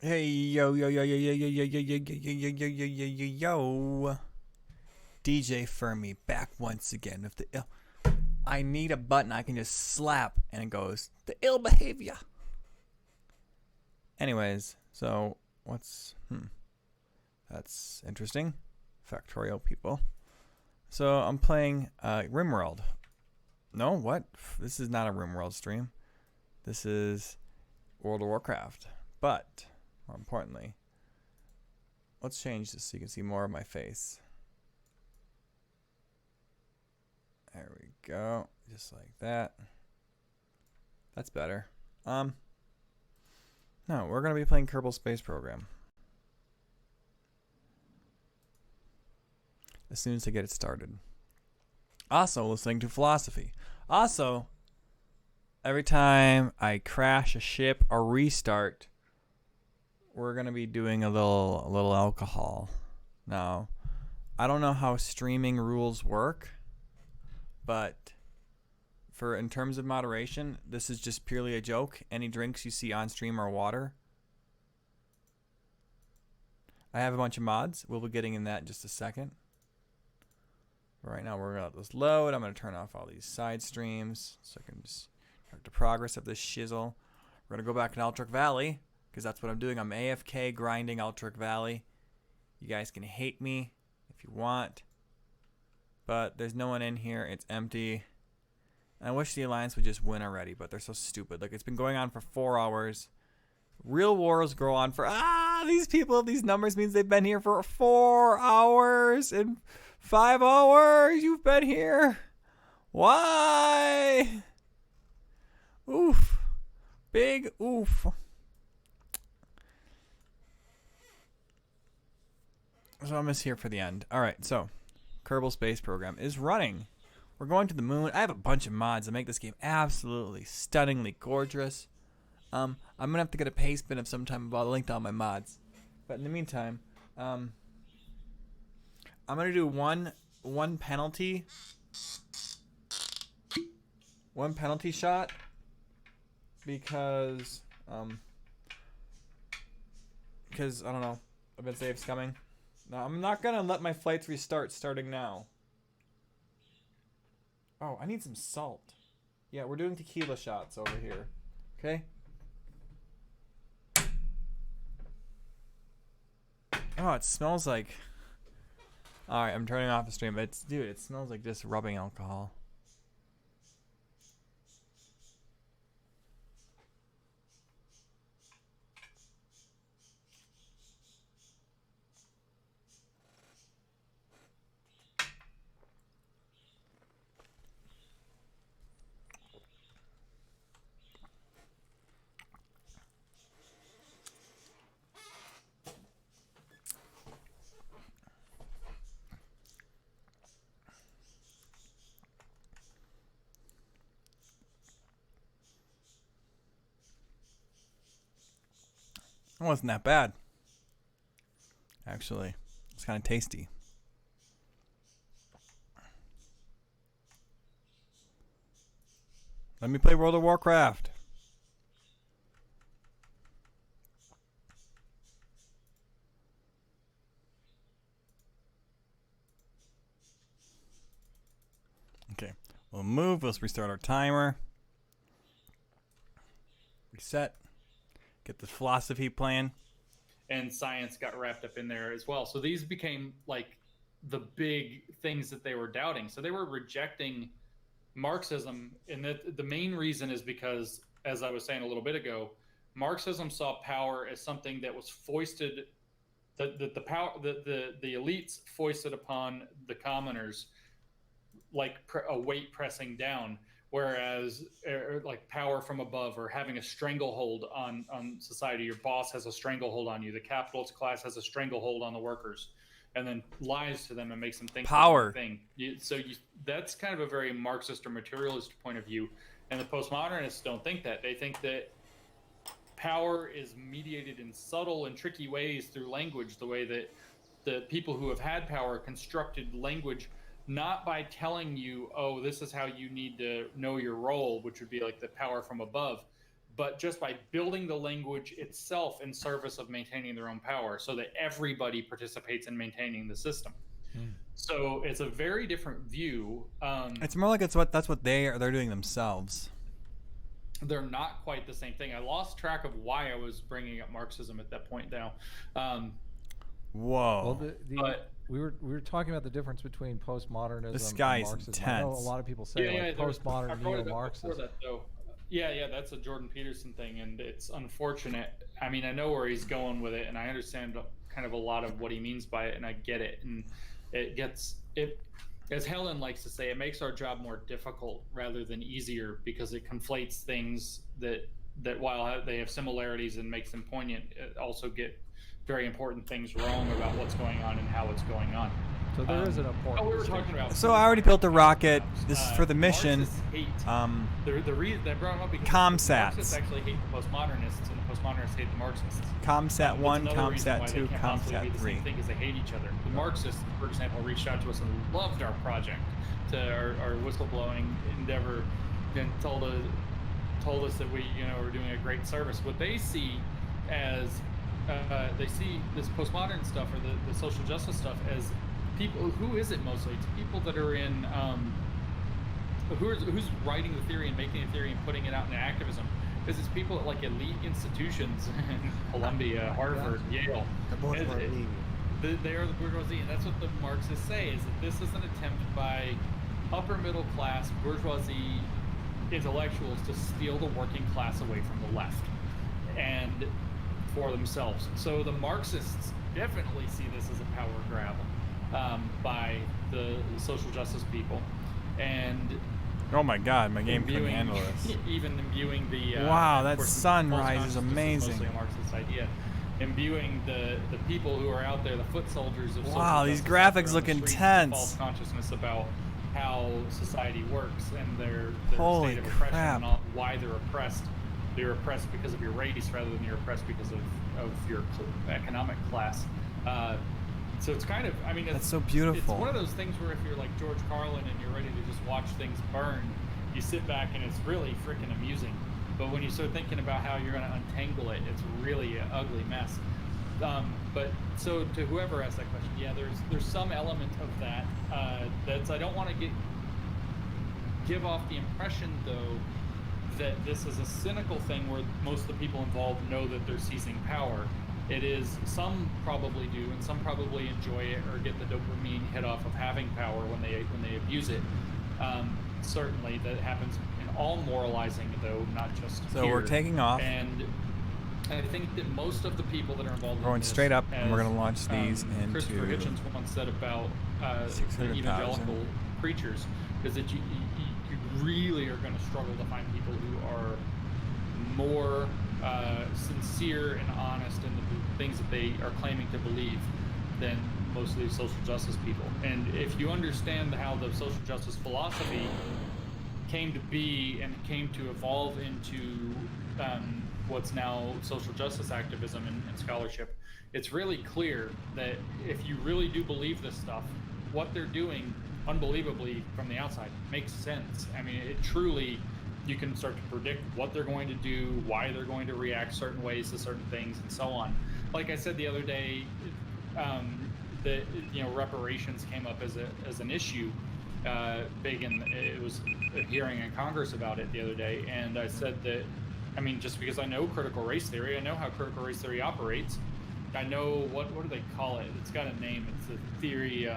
Hey yo yo yo yo yo yo yo yo yo yo yo yo yo yo yo yo. DJ Fermi back once again with the ill. I need a button I can just slap and it goes the ill behavior. Anyways, so what's that's interesting. Factorial people. So I'm playing RimWorld. No, what? This is not a RimWorld stream. This is World of Warcraft. But more importantly, let's change this so you can see more of my face. There we go. Just like that. That's better. No, we're going to be playing Kerbal Space Program. As soon as I get it started. Also, listening to philosophy. Also, every time I crash a ship or restart, we're going to be doing a little alcohol. Now, I don't know how streaming rules work, but for in terms of moderation, this is just purely a joke. Any drinks you see on stream are water. I have a bunch of mods. We'll be getting in that in just a second. But right now we're going to let this load. I'm going to turn off all these side streams so I can just track the progress of this shizzle. We're going to go back in Altric Valley because that's what I'm doing. I'm AFK grinding Altric Valley. You guys can hate me if you want. But there's no one in here. It's empty. I wish the Alliance would just win already, but they're so stupid. Like, it's been going on for 4 hours. Real wars go on for... these people, these numbers means they've been here for 4 hours and 5 hours. You've been here. Why? Oof. Big oof. So I'm just here for the end. All right, so Kerbal Space Program is running. We're going to the moon. I have a bunch of mods that make this game absolutely stunningly gorgeous. I'm gonna have to get a paste bin of some time about a link to all my mods. But in the meantime, I'm gonna do one penalty shot because I don't know. I've been saves coming. No, I'm not gonna let my flights restart starting now. Oh, I need some salt. Yeah, we're doing tequila shots over here. Okay? Oh, it smells like... Alright, I'm turning off the stream. But dude, it smells like just rubbing alcohol. It wasn't that bad. Actually, it's kind of tasty. Let me play World of Warcraft. Okay, we'll move. Let's restart our timer. Reset. Get the philosophy playing. And science got wrapped up in there as well. So these became like the big things that they were doubting. So they were rejecting Marxism, and the main reason is because, as I was saying a little bit ago, Marxism saw power as something that was foisted, the power, the elites foisted upon the commoners, like a weight pressing down. Whereas, like power from above, or having a stranglehold on society, your boss has a stranglehold on you. The capitalist class has a stranglehold on the workers, and then lies to them and makes them think Power. the wrong thing. That's kind of a very Marxist or materialist point of view, and the postmodernists don't think that. They think that power is mediated in subtle and tricky ways through language, the way that the people who have had power constructed language, not by telling you, oh, this is how you need to know your role, which would be like the power from above, but just by building the language itself in service of maintaining their own power so that everybody participates in maintaining the system. So it's a very different view. It's more like that's what they're doing themselves. They're not quite the same thing. I lost track of why I was bringing up Marxism at that point now. Whoa. Well, but we were talking about the difference between postmodernism This guy's and Marxism. I know a intense. lot of people say postmodern neo-Marxism. Yeah, that's a Jordan Peterson thing, and it's unfortunate. I mean, I know where he's going with it, and I understand kind of a lot of what he means by it, and I get it. And it gets it, as Helen likes to say, it makes our job more difficult rather than easier because it conflates things that while they have similarities and makes them poignant, it also get very important things wrong about what's going on and how it's going on. So there is an important. We were talking about. So I already built the rocket. This is for the mission. The reason they brought them up because Comsats. the Marxists actually hate the postmodernists, and the postmodernists hate the Marxists. Comsat 1, Comsat 2, Be the Comsat 3. same thing because they hate each other. The Marxists, for example, reached out to us and loved our project, to our whistleblowing endeavor, and told us that we were doing a great service. What they see as they see this postmodern stuff or the social justice stuff as people. Who is it mostly? It's people that are in who's writing the theory and making the theory and putting it out in activism. This is people at like elite institutions, Columbia, Harvard, Yale. They are the bourgeoisie, and that's what the Marxists say, is that this is an attempt by upper middle class bourgeoisie intellectuals to steal the working class away from the left and for themselves. So the Marxists definitely see this as a power grab by the social justice people, and Oh my god, my game couldn't handle this. Even imbuing the wow, that sunrise is amazing. Mostly a Marxist idea. Imbuing the people who are out there, the foot soldiers of wow, these graphics look intense. False consciousness about how society works and their Holy state of oppression crap. and why they're oppressed. They're oppressed because of your race rather than you're oppressed because of your economic class. So it's kind of, I mean, that's so beautiful. It's one of those things where if you're like George Carlin and you're ready to just watch things burn, you sit back and it's really freaking amusing. But when you start thinking about how you're going to untangle it, it's really an ugly mess. But so to whoever asked that question, yeah, there's some element of that. I don't want to give off the impression though that this is a cynical thing where most of the people involved know that they're seizing power. It is, some probably do, and some probably enjoy it or get the dopamine hit off of having power when they abuse it. Certainly, that happens in all moralizing, though, not just So here. we're taking off. And I think that most of the people that are involved Going in this, straight up, and we're going to launch these into Christopher Hitchens once said about the 600,000. evangelical preachers, is that you really are going to struggle to find people who are more sincere and honest in the things that they are claiming to believe than most of these social justice people. And if you understand how the social justice philosophy came to be and came to evolve into what's now social justice activism and scholarship, it's really clear that if you really do believe this stuff, what they're doing unbelievably from the outside makes sense. I mean, it truly, you can start to predict what they're going to do, why they're going to react certain ways to certain things, and so on. Like I said the other day, that reparations came up as an issue, big, and it was a hearing in Congress about it the other day. And I said that, I mean, just because I know critical race theory, I know how critical race theory operates. I know what do they call it? It's got a name. It's a theory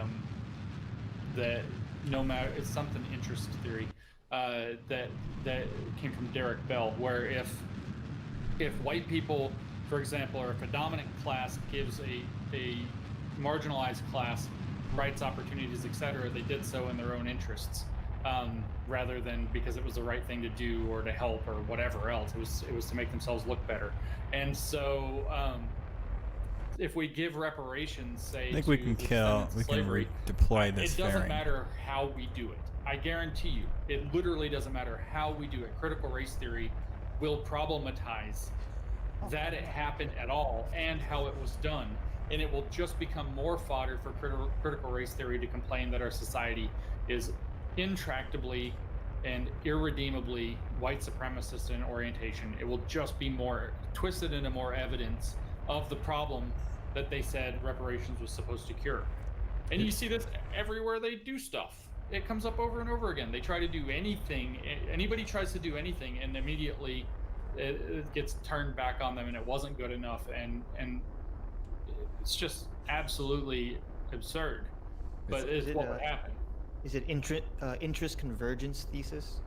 that no matter, it's something interest theory. That came from Derek Bell, where if white people, for example, or if a dominant class gives a marginalized class rights, opportunities, etc., they did so in their own interests, rather than because it was the right thing to do or to help or whatever else. It was to make themselves look better. And so if we give reparations, say, I think we can redeploy this it doesn't fairing. matter how we do it. I guarantee you, it literally doesn't matter how we do it. Critical race theory will problematize that it happened at all and how it was done. And it will just become more fodder for critical race theory to complain that our society is intractably and irredeemably white supremacist in orientation. It will just be more twisted into more evidence of the problem that they said reparations was supposed to cure. And you see this everywhere they do stuff. It comes up over and over again. They try to do anything. Anybody tries to do anything, and immediately it gets turned back on them, and it wasn't good enough. And it's just absolutely absurd. But it's what would happen. Is it interest convergence thesis?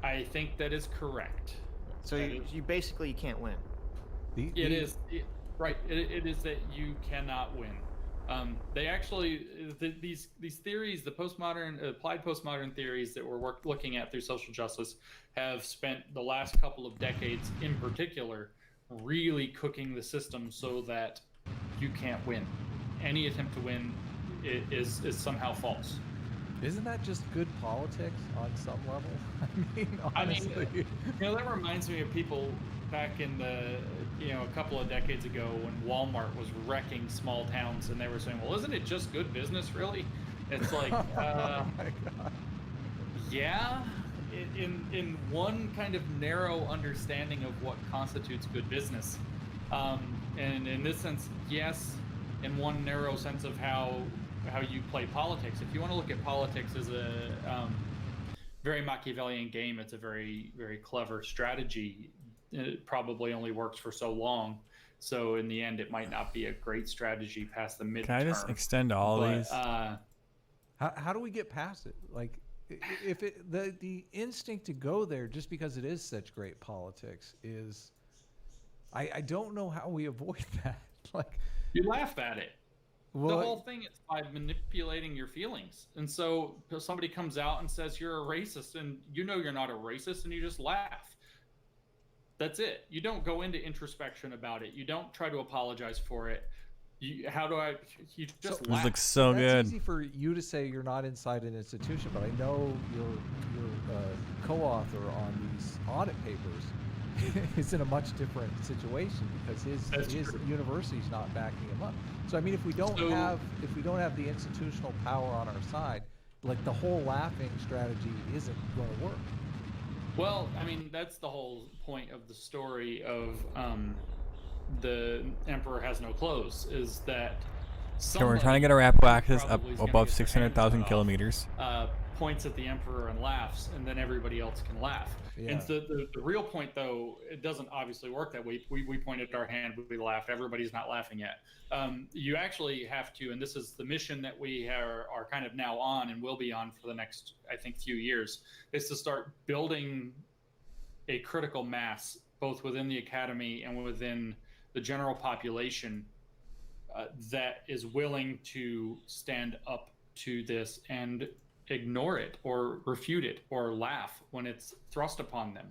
I think that is correct. So you basically can't win. It is that you cannot win. They actually these theories, the applied postmodern theories that we're looking at through social justice, have spent the last couple of decades, in particular, really cooking the system so that you can't win. Any attempt to win is somehow false. Isn't that just good politics on some level? Honestly. That reminds me of people back in the, a couple of decades ago when Walmart was wrecking small towns, and they were saying, well, isn't it just good business, really? It's like, oh my God. Yeah, in one kind of narrow understanding of what constitutes good business. And in this sense, yes, in one narrow sense of how you play politics. If you want to look at politics as a very Machiavellian game, it's a very, very clever strategy. It probably only works for so long. So in the end, it might not be a great strategy past the midterm. Can I just extend all these? How do we get past it? Like, if the instinct to go there just because it is such great politics is, I don't know how we avoid that. Like, you laugh at it. Well, the whole thing is by manipulating your feelings. And so somebody comes out and says you're a racist, and you know you're not a racist, and you just laugh. That's it. You don't go into introspection about it. You don't try to apologize for it. You just laugh. This looks so good. It's easy for you to say you're not inside an institution, but I know your co-author on these audit papers is in a much different situation because his university's not backing him up. So I mean, if we don't have the institutional power on our side, like the whole laughing strategy isn't going to work. Well, I mean, that's the whole point of the story of the Emperor Has No Clothes, is that so we're trying to get our Apple access up above 600,000 kilometers. Points at the Emperor and laughs, and then everybody else can laugh. Yeah. And so the real point, though, it doesn't obviously work that way. We pointed our hand, we laughed. Everybody's not laughing yet. You actually have to, and this is the mission that we are kind of now on and will be on for the next, I think, few years, is to start building a critical mass, both within the academy and within the general population, that is willing to stand up to this and ignore it or refute it or laugh when it's thrust upon them.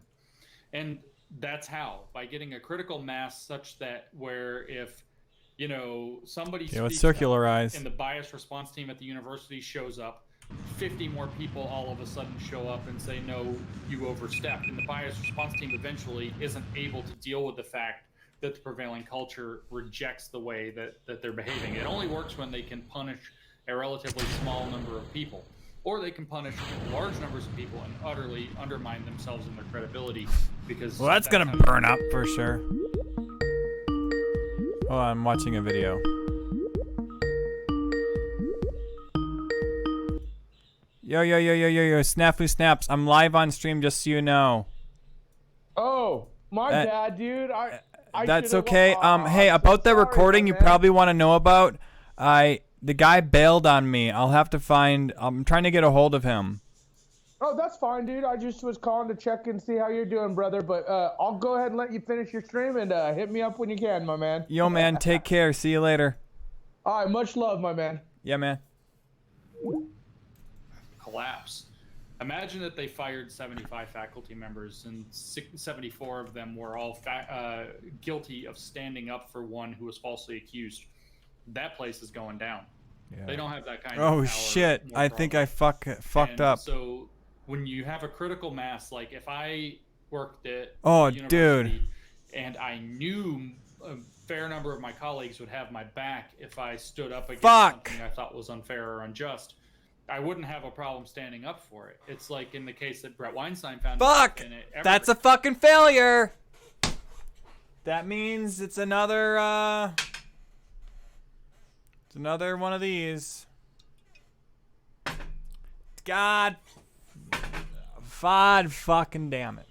And that's how, by getting a critical mass such that where if somebody speaks circularize and the bias response team at the university shows up, 50 more people all of a sudden show up and say, no, you overstepped. And the bias response team eventually isn't able to deal with the fact that the prevailing culture rejects the way that they're behaving. It only works when they can punish a relatively small number of people. Or they can punish large numbers of people and utterly undermine themselves and their credibility. Because that's gonna burn up for sure. Oh, I'm watching a video. Yo, Snafu Snaps. I'm live on stream, just so you know. Oh, my bad, dude. That's okay. Hey, about the recording you probably want to know about. The guy bailed on me. I'll have to find. I'm trying to get a hold of him. Oh, that's fine, dude. I just was calling to check and see how you're doing, brother. But I'll go ahead and let you finish your stream and hit me up when you can, my man. Yo, man. Take care. See you later. All right. Much love, my man. Yeah, man. Collapse. Imagine that they fired 75 faculty members and 74 of them were all guilty of standing up for one who was falsely accused. That place is going down. Yeah. They don't have that kind of power. Oh shit! I think I fucked up. So when you have a critical mass, like if I worked at dude, and I knew a fair number of my colleagues would have my back if I stood up against something I thought was unfair or unjust, I wouldn't have a problem standing up for it. It's like in the case that Brett Weinstein found. Fuck! In it, That's a fucking failure. That means it's another one of these. God fucking damn it.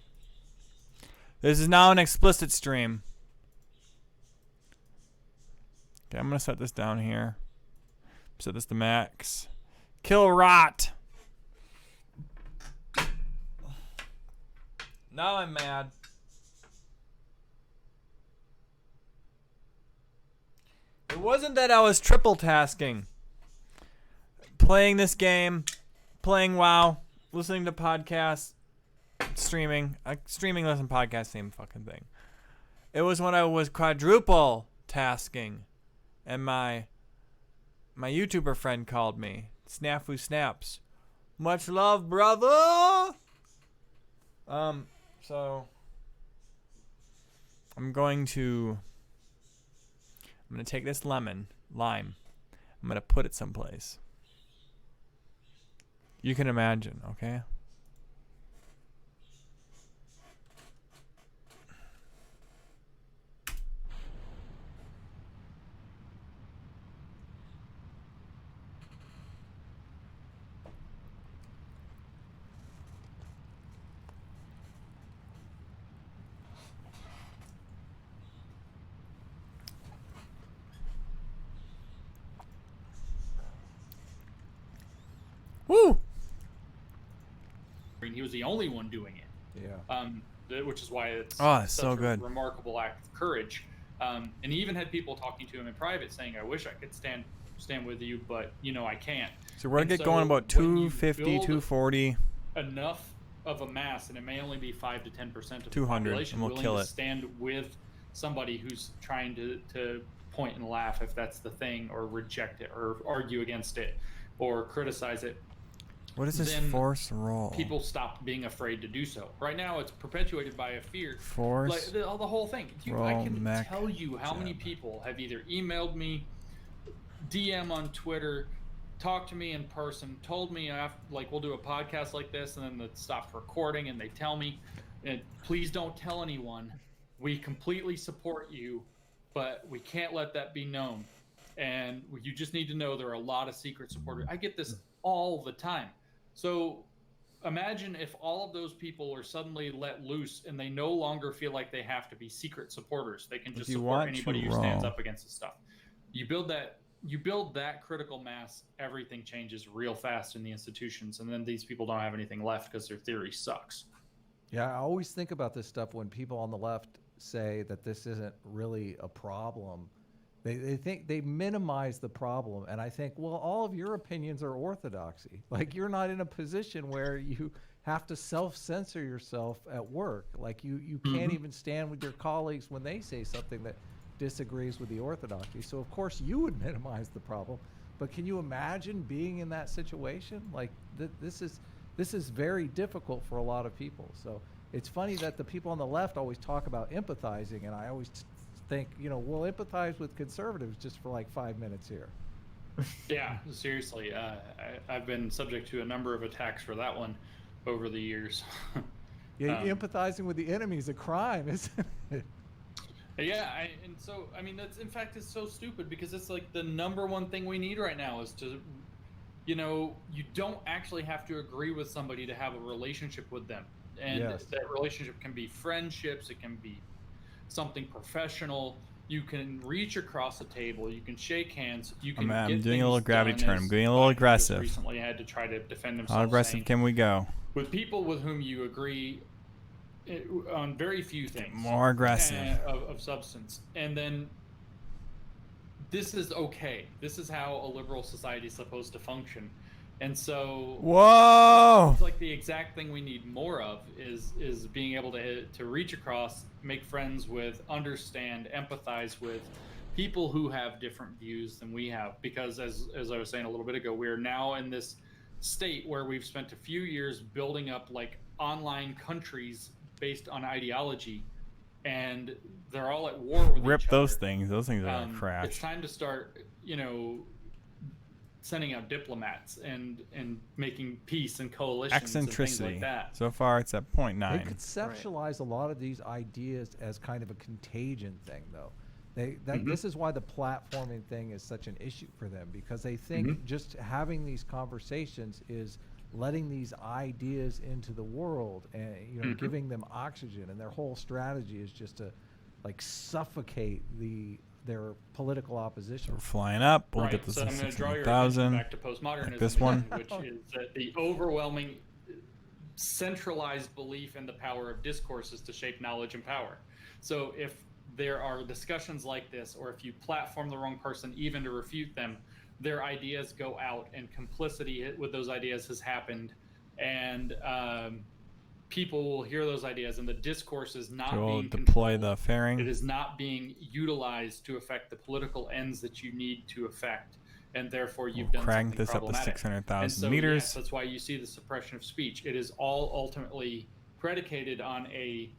This is now an explicit stream. Okay, I'm gonna set this down here. Set this to max. Kill rot. Now I'm mad. It wasn't that I was triple tasking. Playing this game, playing WoW, listening to podcasts, streaming. Streaming, listen, podcast, same fucking thing. It was when I was quadruple tasking, and my YouTuber friend called me. Snafu Snaps. Much love, brother. So I'm going to take this lime. I'm going to put it someplace. You can imagine, okay? Woo! He was the only one doing it. Yeah. Which is why it's such so a good. Remarkable act of courage. And he even had people talking to him in private saying, "I wish I could stand with you, but I can't." So we're gonna get going about 250, 240. Enough of a mass, and it may only be 5 to 10% of the 200, population and we'll willing kill to it. stand with somebody who's trying to point and laugh if that's the thing, or reject it, or argue against it, or criticize it. What is this force roll? People stopped being afraid to do so. Right now, it's perpetuated by a fear. Force like the whole thing. I can tell you how many people have either emailed me, DM on Twitter, talked to me in person, told me we'll do a podcast like this, and then they stopped recording, and they tell me, please don't tell anyone. We completely support you, but we can't let that be known. And you just need to know there are a lot of secret supporters. I get this all the time. So imagine if all of those people are suddenly let loose and they no longer feel like they have to be secret supporters. They can just support anybody who stands up against this stuff. You build that critical mass, everything changes real fast in the institutions, and then these people don't have anything left because their theory sucks. Yeah, I always think about this stuff when people on the left say that this isn't really a problem. They think they minimize the problem, and I think, well, all of your opinions are orthodoxy. Like, you're not in a position where you have to self-censor yourself at work. Like, you can't even stand with your colleagues when they say something that disagrees with the orthodoxy. So of course you would minimize the problem, but can you imagine being in that situation? Like, this is very difficult for a lot of people. So it's funny that the people on the left always talk about empathizing, and I always think, we'll empathize with conservatives just for like 5 minutes here. Yeah, seriously. I've been subject to a number of attacks for that one over the years. Yeah, empathizing with the enemy is a crime, isn't it? Yeah, that's, in fact, it's so stupid, because it's like the number one thing we need right now is to, you don't actually have to agree with somebody to have a relationship with them. And that relationship can be friendships, it can be something professional. You can reach across the table, you can shake hands, you can I'm doing a little gravity turn. I'm getting a little aggressive. Recently had to try to defend himself. How aggressive can we go? With people with whom you agree on very few things. More aggressive. Of substance. And then this is okay. This is how a liberal society is supposed to function. And so whoa, it's like the exact thing we need more of is being able to reach across, make friends with, understand, empathize with people who have different views than we have. Because as I was saying a little bit ago, we're now in this state where we've spent a few years building up like online countries based on ideology, and they're all at war with each other. Rip those things. Those things are gonna crash. It's time to start, sending out diplomats and making peace and coalitions and things Eccentricity. like that. So far, it's at 0.9. They conceptualize a lot of these ideas as kind of a contagion thing, though. This is why the platforming thing is such an issue for them, because they think just having these conversations is letting these ideas into the world and giving them oxygen, and their whole strategy is just to like suffocate their political opposition. We're flying up. We'll get this so in I'm going to draw your 600,000. attention back to postmodernism, Like this one. which is that the overwhelming centralized belief in the power of discourses to shape knowledge and power. So if there are discussions like this, or if you platform the wrong person even to refute them, their ideas go out, and complicity with those ideas has happened, and people will hear those ideas, and the discourse is not being deploy controlled. the fairing. It is not being utilized to affect the political ends that you need to affect, and therefore you've done crank something this up to problematic. 600,000 And so, meters. yes, that's why you see the suppression of speech. It is all ultimately predicated on a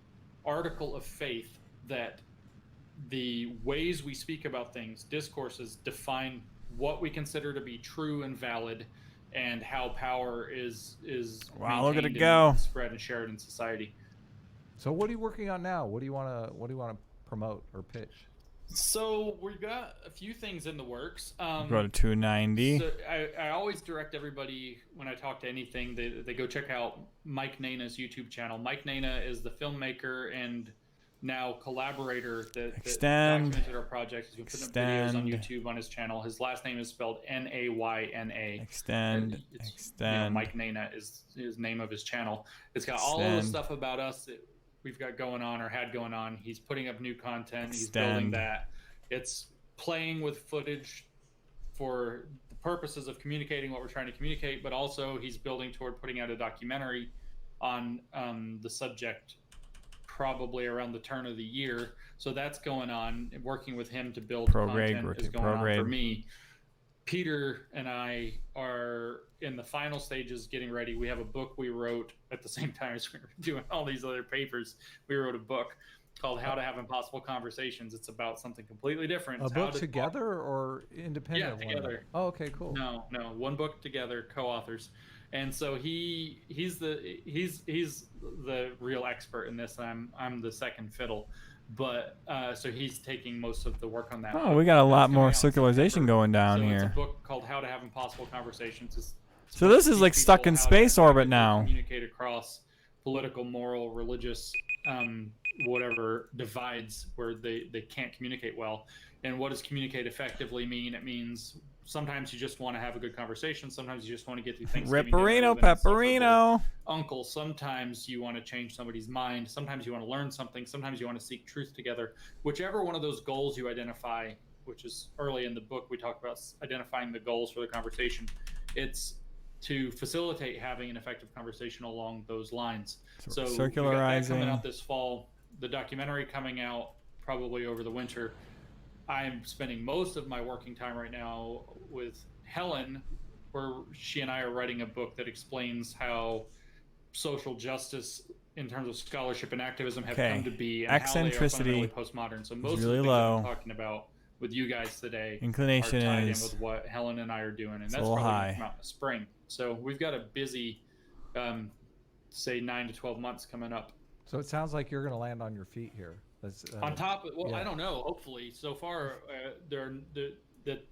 article of faith that the ways we speak about things, discourses, define what we consider to be true and valid, and how power is Wow, look at it maintained go. and spread and shared in society. So what are you working on now? What do you want to promote or pitch? So we've got a few things in the works. Go to 290. So I always direct everybody when I talk to anything, they go check out Mike Nana's YouTube channel. Mike Nana is the filmmaker and now collaborator that documented our project. He's been putting up videos on YouTube on his channel. His last name is spelled Nayna. Extend. Mike Nana is his name of his channel. It's got all of the stuff about us that we've got going on or had going on. He's putting up new content. He's building that. It's playing with footage for the purposes of communicating what we're trying to communicate, but also he's building toward putting out a documentary on the subject probably around the turn of the year. So that's going on. Working with him to build content is going on for me. Peter and I are in the final stages getting ready. We have a book we wrote at the same time as we were doing all these other papers. We wrote a book called How to Have Impossible Conversations. It's about something completely different. A book together or independent? Yeah, together. Oh, okay, cool. No, one book together, co-authors. And so he's the real expert in this, and I'm the second fiddle. But so he's taking most of the work on that. Oh, we got a lot more circularization going down here. It's a book called How to Have Impossible Conversations. So this is like stuck in space orbit now. Communicate across political, moral, religious, whatever divides where they can't communicate well. And what does communicate effectively mean? It means sometimes you just want to have a good conversation. Sometimes you just want to get through things. Pepperino. Uncle. Sometimes you want to change somebody's mind. Sometimes you want to learn something. Sometimes you want to seek truth together. Whichever one of those goals you identify, which is early in the book, we talk about identifying the goals for the conversation. It's to facilitate having an effective conversation along those lines. So we got that coming out this fall. The documentary coming out probably over the winter. I'm spending most of my working time right now with Helen, where she and I are writing a book that explains how social justice in terms of scholarship and activism have come to be, and eccentricity how they are fundamentally postmodern. So most really of the things low. I'm talking about with you guys today Inclination are tied is in with what Helen and I are doing, and that's a little probably high. going to come out in the spring. So we've got a busy, say 9 to 12 months coming up. So it sounds like you're going to land on your feet here. That's, on top of, well, yeah. I don't know. Hopefully, so far,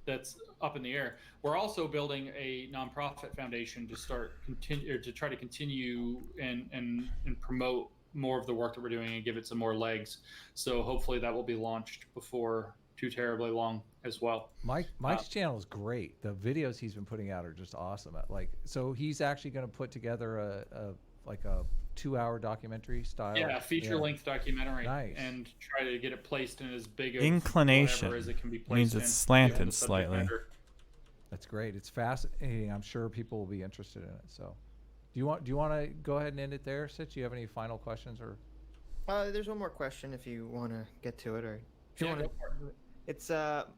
that's up in the air. We're also building a nonprofit foundation to try to continue and promote more of the work that we're doing and give it some more legs. So hopefully that will be launched before too terribly long as well. Mike's channel is great. The videos he's been putting out are just awesome. So he's actually going to put together a 2-hour documentary style. Yeah, feature-length documentary. Nice. And try to get it placed in as big of inclination whatever as it can be placed means it's slanted slightly. That's great. It's fascinating. I'm sure people will be interested in it. So, do you want to go ahead and end it there, Sitch? Do you have any final questions or? There's one more question if you want to get to it, or if you Yeah, want to. go for it. It's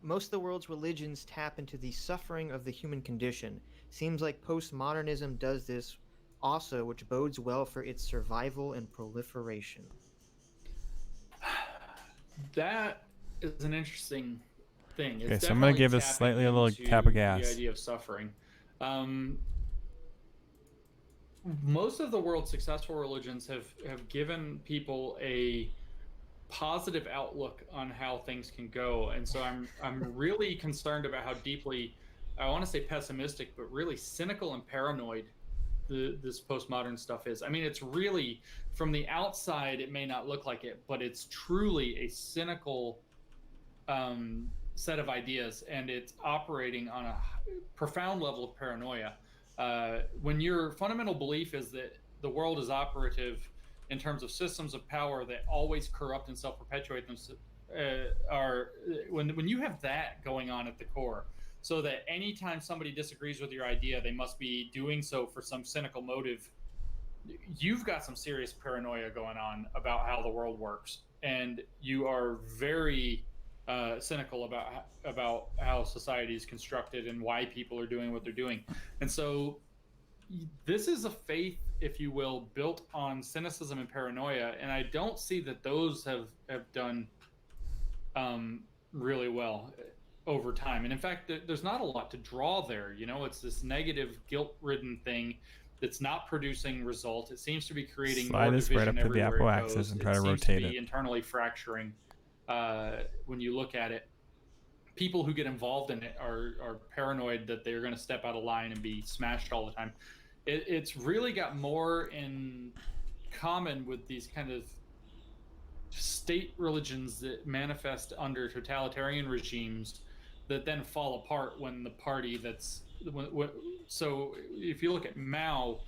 most of the world's religions tap into the suffering of the human condition. Seems like postmodernism does this also, which bodes well for its survival and proliferation. That is an interesting thing. Okay, It's so I'm gonna definitely give this tapping slightly a little into tap of the gas. idea of suffering. Most of the world's successful religions have given people a positive outlook on how things can go, and so I'm really concerned about how deeply, I want to say pessimistic, but really cynical and paranoid this postmodern stuff is. I mean, it's really, from the outside it may not look like it, but it's truly a cynical set of ideas, and it's operating on a profound level of paranoia. When your fundamental belief is that the world is operative in terms of systems of power that always corrupt and self-perpetuate them, are when you have that going on at the core, so that anytime somebody disagrees with your idea, they must be doing so for some cynical motive. You've got some serious paranoia going on about how the world works, and you are very cynical about how society is constructed and why people are doing what they're doing. And so this is a faith, if you will, built on cynicism and paranoia, and I don't see that those have done really well over time. And in fact, there's not a lot to draw there. You know, it's this negative, guilt-ridden thing that's not producing results. It seems to be creating Slide more this right division up to the everywhere Apple it axis goes. and try to It seems rotate to be it. internally fracturing when you look at it. People who get involved in it are paranoid that they're going to step out of line and be smashed all the time. It's really got more in common with these kind of state religions that manifest under totalitarian regimes that then fall apart when the party so if you look at Mao,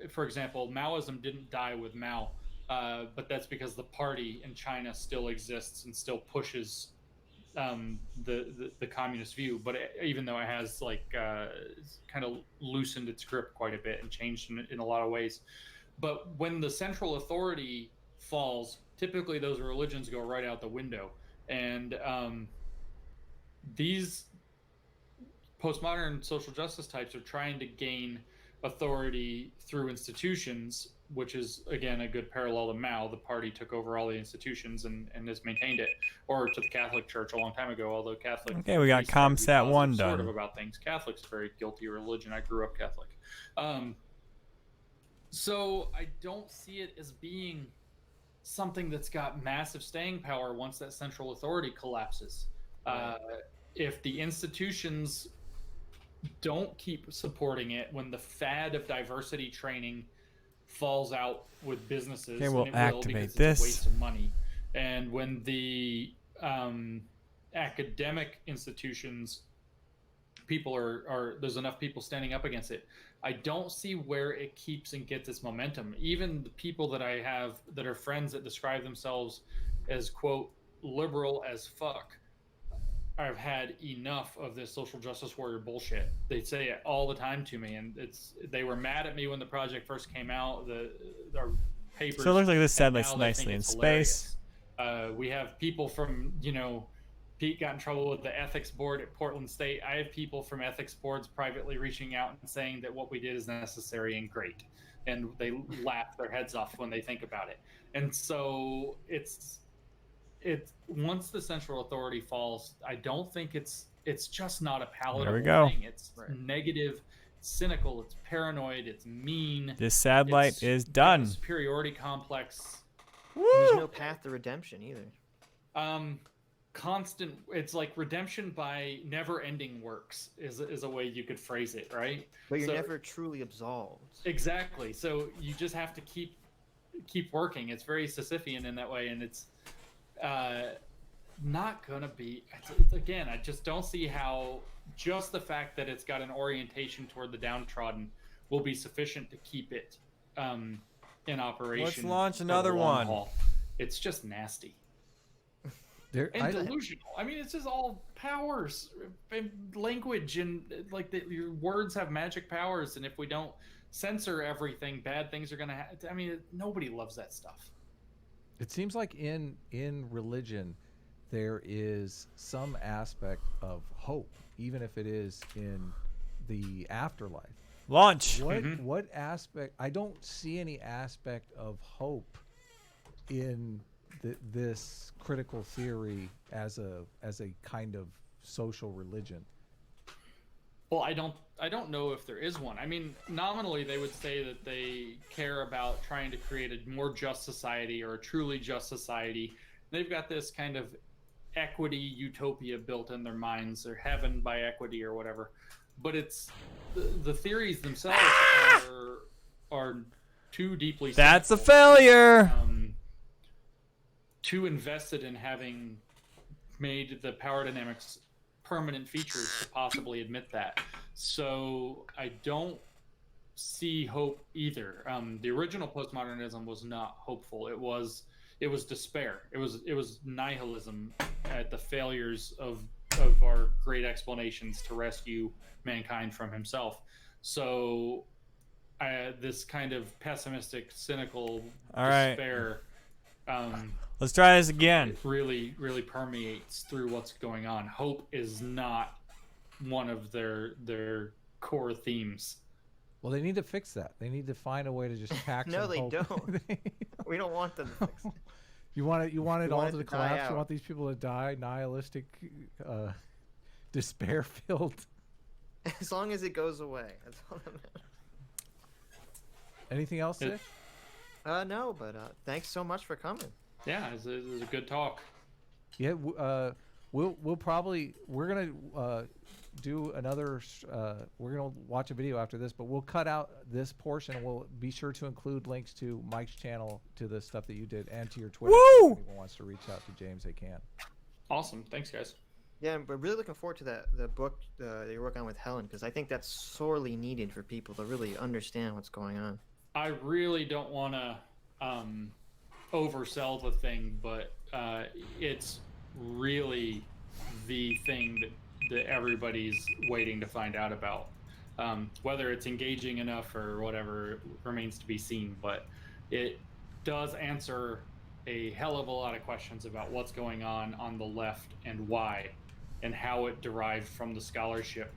for example, Maoism didn't die with Mao, but that's because the party in China still exists and still pushes the communist view. But even though it has kind of loosened its grip quite a bit and changed in a lot of ways, but when the central authority falls, typically those religions go right out the window. And these postmodern social justice types are trying to gain authority through institutions, which is again a good parallel to Mao. The party took over all the institutions and has maintained it, or to the Catholic Church a long time ago. Although Catholic, Okay, we got ComSat 1 done. Sort of about things. Catholic's a very guilty religion. I grew up Catholic, so I don't see it as being something that's got massive staying power once that central authority collapses. Right. If the institutions don't keep supporting it, when the fad of diversity training falls out with businesses, okay, we'll and it activate will, because this. It's a waste of money, and when the academic institutions, people are there's enough people standing up against it, I don't see where it keeps and gets its momentum. Even the people that I have that are friends that describe themselves as, quote, liberal as fuck, I've had enough of this social justice warrior bullshit. They say it all the time to me, and they were mad at me when the project first came out. Our papers. So it looks like this satellites nicely in space. We have people from, Pete got in trouble with the ethics board at Portland State. I have people from ethics boards privately reaching out and saying that what we did is necessary and great, and they laugh their heads off when they think about it. And so it's once the central authority falls, I don't think it's just not a palatable thing. It's negative, cynical, it's paranoid, it's mean. This satellite is done. Superiority complex. Woo! There's no path to redemption either. Constant. It's like redemption by never-ending works is a way you could phrase it, right? But you're never truly absolved. Exactly. So you just have to keep working. It's very Sisyphean in that way, and it's not gonna be. Again, I just don't see how just the fact that it's got an orientation toward the downtrodden will be sufficient to keep it in operation. Let's launch another one. Haul. It's just nasty and delusional. I mean, it's just all powers and language, and your words have magic powers, and if we don't censor everything, bad things are gonna happen. I mean, nobody loves that stuff. It seems like in religion, there is some aspect of hope, even if it is in the afterlife. Launch. What aspect? I don't see any aspect of hope in this critical theory as a kind of social religion. Well, I don't know if there is one. I mean, nominally they would say that they care about trying to create a more just society or a truly just society. They've got this kind of equity utopia built in their minds, or heaven by equity or whatever. But it's the theories themselves are too deeply That's a cynical, failure. too invested in having made the power dynamics permanent features to possibly admit that. So I don't see hope either. The original postmodernism was not hopeful. It was despair. It was nihilism at the failures of our great explanations to rescue mankind from himself. So this kind of pessimistic, cynical despair. Let's try this again. It really permeates through what's going on. Hope is not one of their core themes. Well, they need to fix that. They need to find a way to just pack No, some they hope. don't. We don't want them to fix it. You want it all want it to to collapse? die You want out. these people to die nihilistic, despair-filled? As long as it goes away. That's all that matters. Anything else, Sid? No, but thanks so much for coming. Yeah, it was a good talk. Yeah, we're gonna do another. We're gonna watch a video after this, but we'll cut out this portion. And we'll be sure to include links to Mike's channel, to the stuff that you did, and to your Twitter. Woo! If anyone wants to reach out to James, they can. Awesome. Thanks, guys. Yeah, but really looking forward to the book that you're working on with Helen, because I think that's sorely needed for people to really understand what's going on. I really don't want to oversell the thing, but it's really the thing that everybody's waiting to find out about. Whether it's engaging enough or whatever remains to be seen, but it does answer a hell of a lot of questions about what's going on the left and why, and how it derived from the scholarship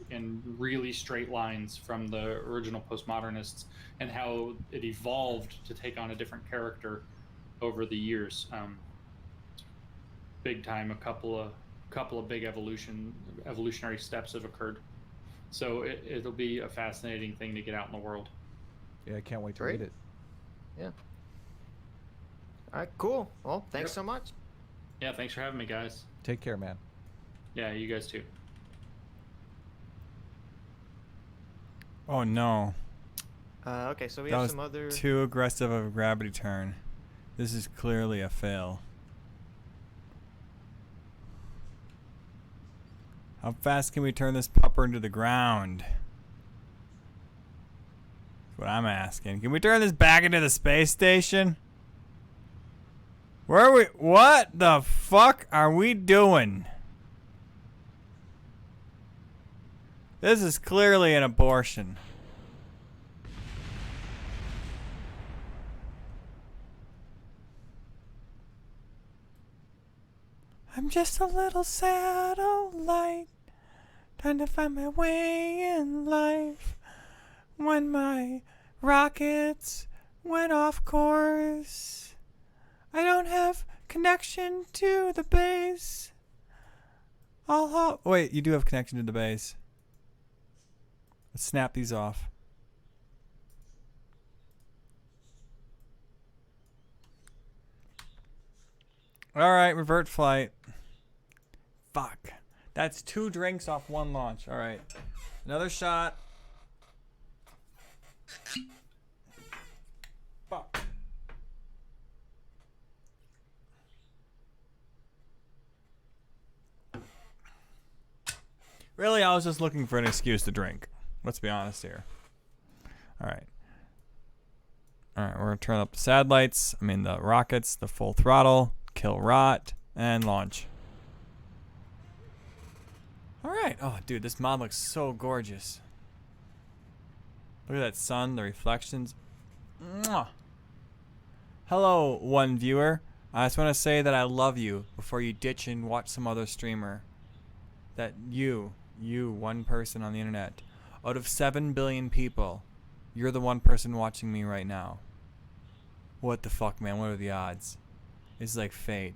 in really straight lines from the original postmodernists, and how it evolved to take on a different character over the years. Big time, a couple of big evolutionary steps have occurred. So it'll be a fascinating thing to get out in the world. Yeah, I can't wait to Great. read it. Yeah. All right, cool. Well, thanks Yep. so much. Yeah, thanks for having me, guys. Take care, man. Yeah, you guys too. Oh no. Okay, so we That have was some other. too aggressive of a gravity turn. This is clearly a fail. How fast can we turn this pupper into the ground? That's what I'm asking. Can we turn this back into the space station? Where are we? What the fuck are we doing? This is clearly an abortion. I'm just a little satellite trying to find my way in life. When my rockets went off course, I don't have connection to the base. Wait, you do have connection to the base. Let's snap these off. Alright, revert flight. Fuck. That's 2 drinks off 1 launch. Alright. Another shot. Fuck. Really, I was just looking for an excuse to drink. Let's be honest here. Alright. Alright, we're gonna turn up the satellites. The rockets, the full throttle, kill rot, and launch. Alright. Oh, dude, this mod looks so gorgeous. Look at that sun, the reflections. Mwah. Hello, one viewer. I just want to say that I love you before you ditch and watch some other streamer. That you, one person on the internet, out of 7 billion people, you're the one person watching me right now. What the fuck, man? What are the odds? It's like fate.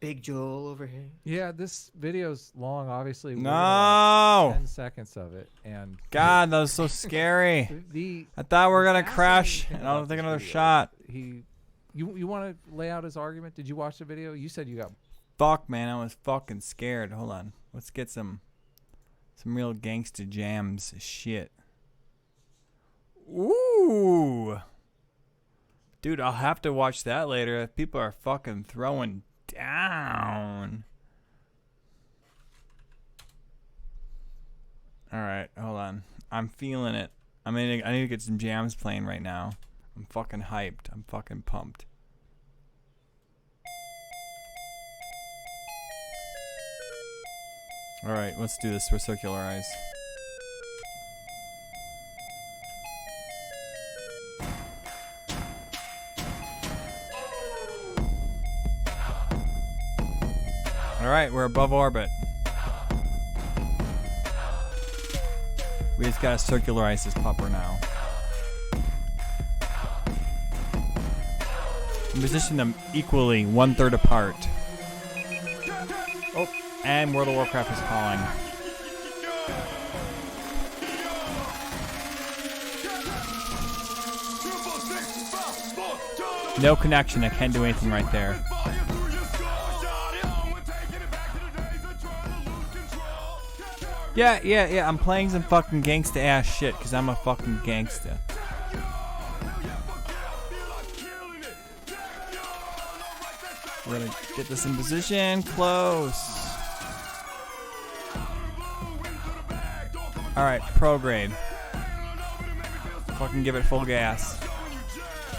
Big Joel over here. Yeah, this video's long. Obviously, we're gonna No! watch 10 seconds of it, and God, that was so scary. I thought we were gonna crash, and I don't think another shot. You want to lay out his argument? Did you watch the video? You said you got. Fuck, man, I was fucking scared. Hold on, let's get some real gangsta jams shit. Ooh, dude, I'll have to watch that later. People are fucking throwing down. All right, hold on. I'm feeling it. I need to get some jams playing right now. I'm fucking hyped. I'm fucking pumped. All right, let's do this for Circular Eyes. All right, we're above orbit. We just gotta circularize this pupper now. Position them equally, 1/3 apart. Oh, and World of Warcraft is calling. No connection, I can't do anything right there. Yeah, I'm playing some fucking gangsta ass shit because I'm a fucking gangsta. We're gonna get this in position, close. Alright, prograde. Fucking give it full gas.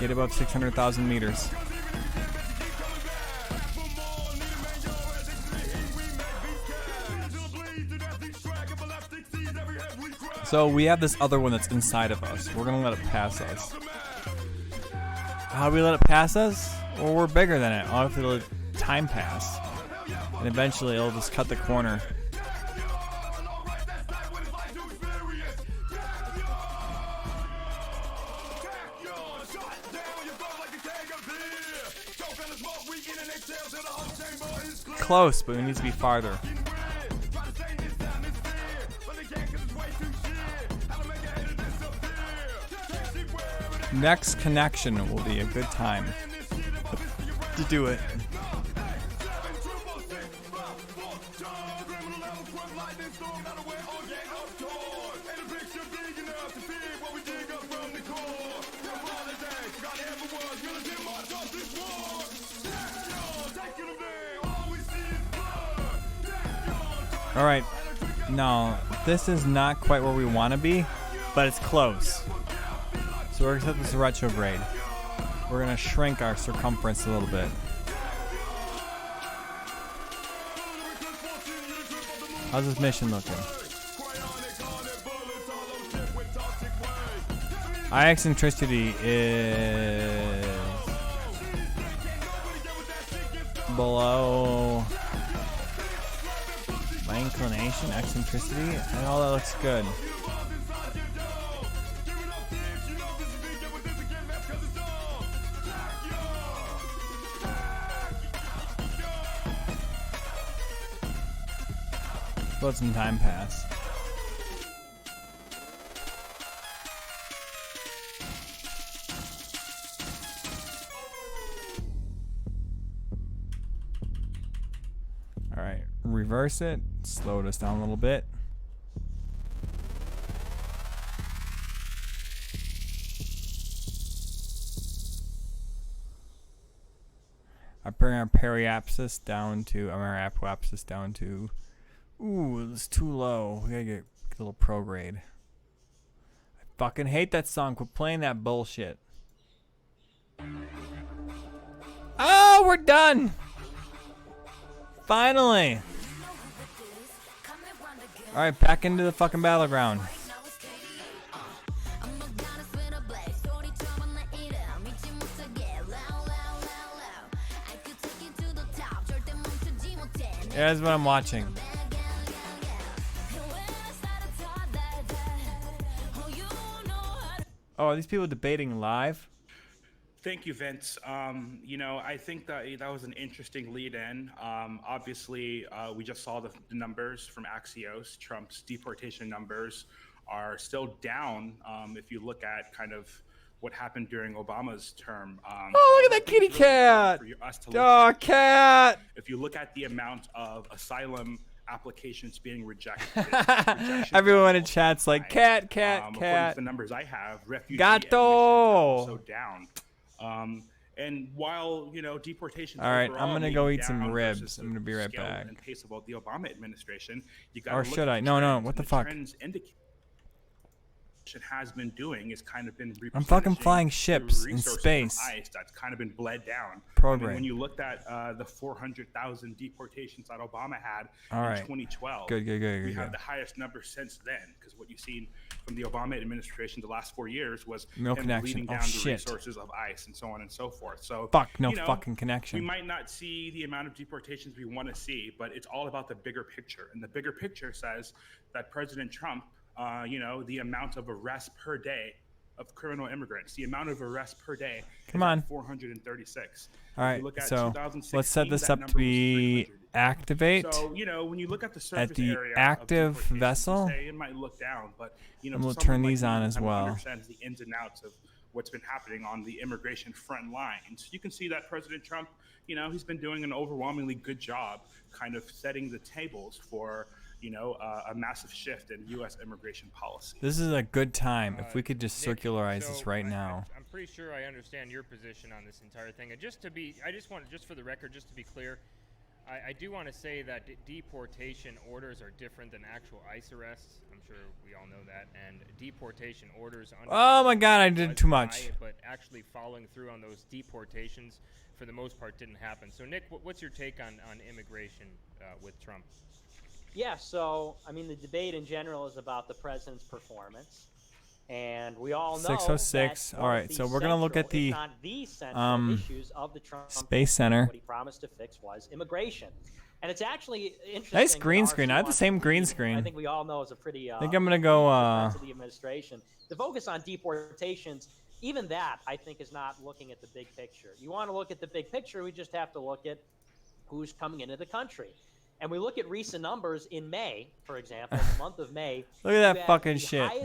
Get above 600,000 meters. So we have this other one that's inside of us. We're gonna let it pass us. How do we let it pass us? Well, we're bigger than it. I'll have to let time pass. And eventually it'll just cut the corner. Close, but it needs to be farther. Next connection will be a good time to do it. All right, no, this is not quite where we want to be, but it's close. So we're gonna set this retrograde. We're gonna shrink our circumference a little bit. How's this mission looking? Eye eccentricity is below my inclination, eccentricity, and all that looks good. Let some time pass. All right, reverse it, slow us down a little bit. I bring our periapsis down to, our apoapsis down to. Ooh, it's too low. We gotta get a little prograde. I fucking hate that song. Quit playing that bullshit. Oh, we're done. Finally. All right, back into the fucking battleground. Here's what I'm watching. Oh, are these people debating live? Thank you, Vince. I think that was an interesting lead-in. Obviously, we just saw the numbers from Axios. Trump's deportation numbers are still down. If you look at kind of what happened during Obama's term. Oh, look at that kitty cat! Oh, cat! If you look at the amount of asylum applications being rejected, everyone in chat's like, cat. According to the numbers I have, refugee Gato! are also down. And while deportations. All right, I'm overall gonna may go be eat some down ribs. versus I'm gonna be the right scale back. And pace of the Obama administration, you got. Or should I? No. What the fuck? Trends indicate has been doing is kind of been I'm fucking flying ships in resources space. from ICE that's kind of been bled down. Program. I mean, when you looked at the 400,000 deportations that Obama had All in right. 2012, Good. we have the highest number since then, because what you've seen from the Obama administration the last 4 years was No him connection. bleeding Oh, down the shit. resources of ICE and so on and so forth. So No fucking connection. We might not see the amount of deportations we want to see, but it's all about the bigger picture. And the bigger picture says that President Trump, the amount of arrests per day of criminal immigrants, the amount of arrests per day Come is on. 436. All right, so let's set this up to be activate. So, when you look at the surface at the area active of vessel, it might look down, but and we'll someone turn like these me on who as kind of well. understands the ins and outs of what's been happening on the immigration front lines. You can see that President Trump, he's been doing an overwhelmingly good job kind of setting the tables for a massive shift in U.S. immigration policy. This is a good time. If we could just Nick, circularize this right now. I'm pretty sure I understand your position on this entire thing. And just for the record, just to be clear, I do want to say that deportation orders are different than actual ICE arrests. I'm sure we all know that. And deportation orders. Oh my God, I did too much. But actually following through on those deportations, for the most part, didn't happen. So, Nick, what's your take on immigration with Trump? Yeah, so, I mean, the debate in general is about the president's performance. And we all know 606. that All right, so we're going to look at the central issues of the Trump Space Center. What he promised to fix was immigration. And it's actually interesting. Nice green screen. I have the same green screen. I think we all know is a pretty I think I'm going to go to the administration. The focus on deportations, even that, I think, is not looking at the big picture. You want to look at the big picture, we just have to look at who's coming into the country. And we look at recent numbers in May, for example, the month of May. Look at that fucking shit. I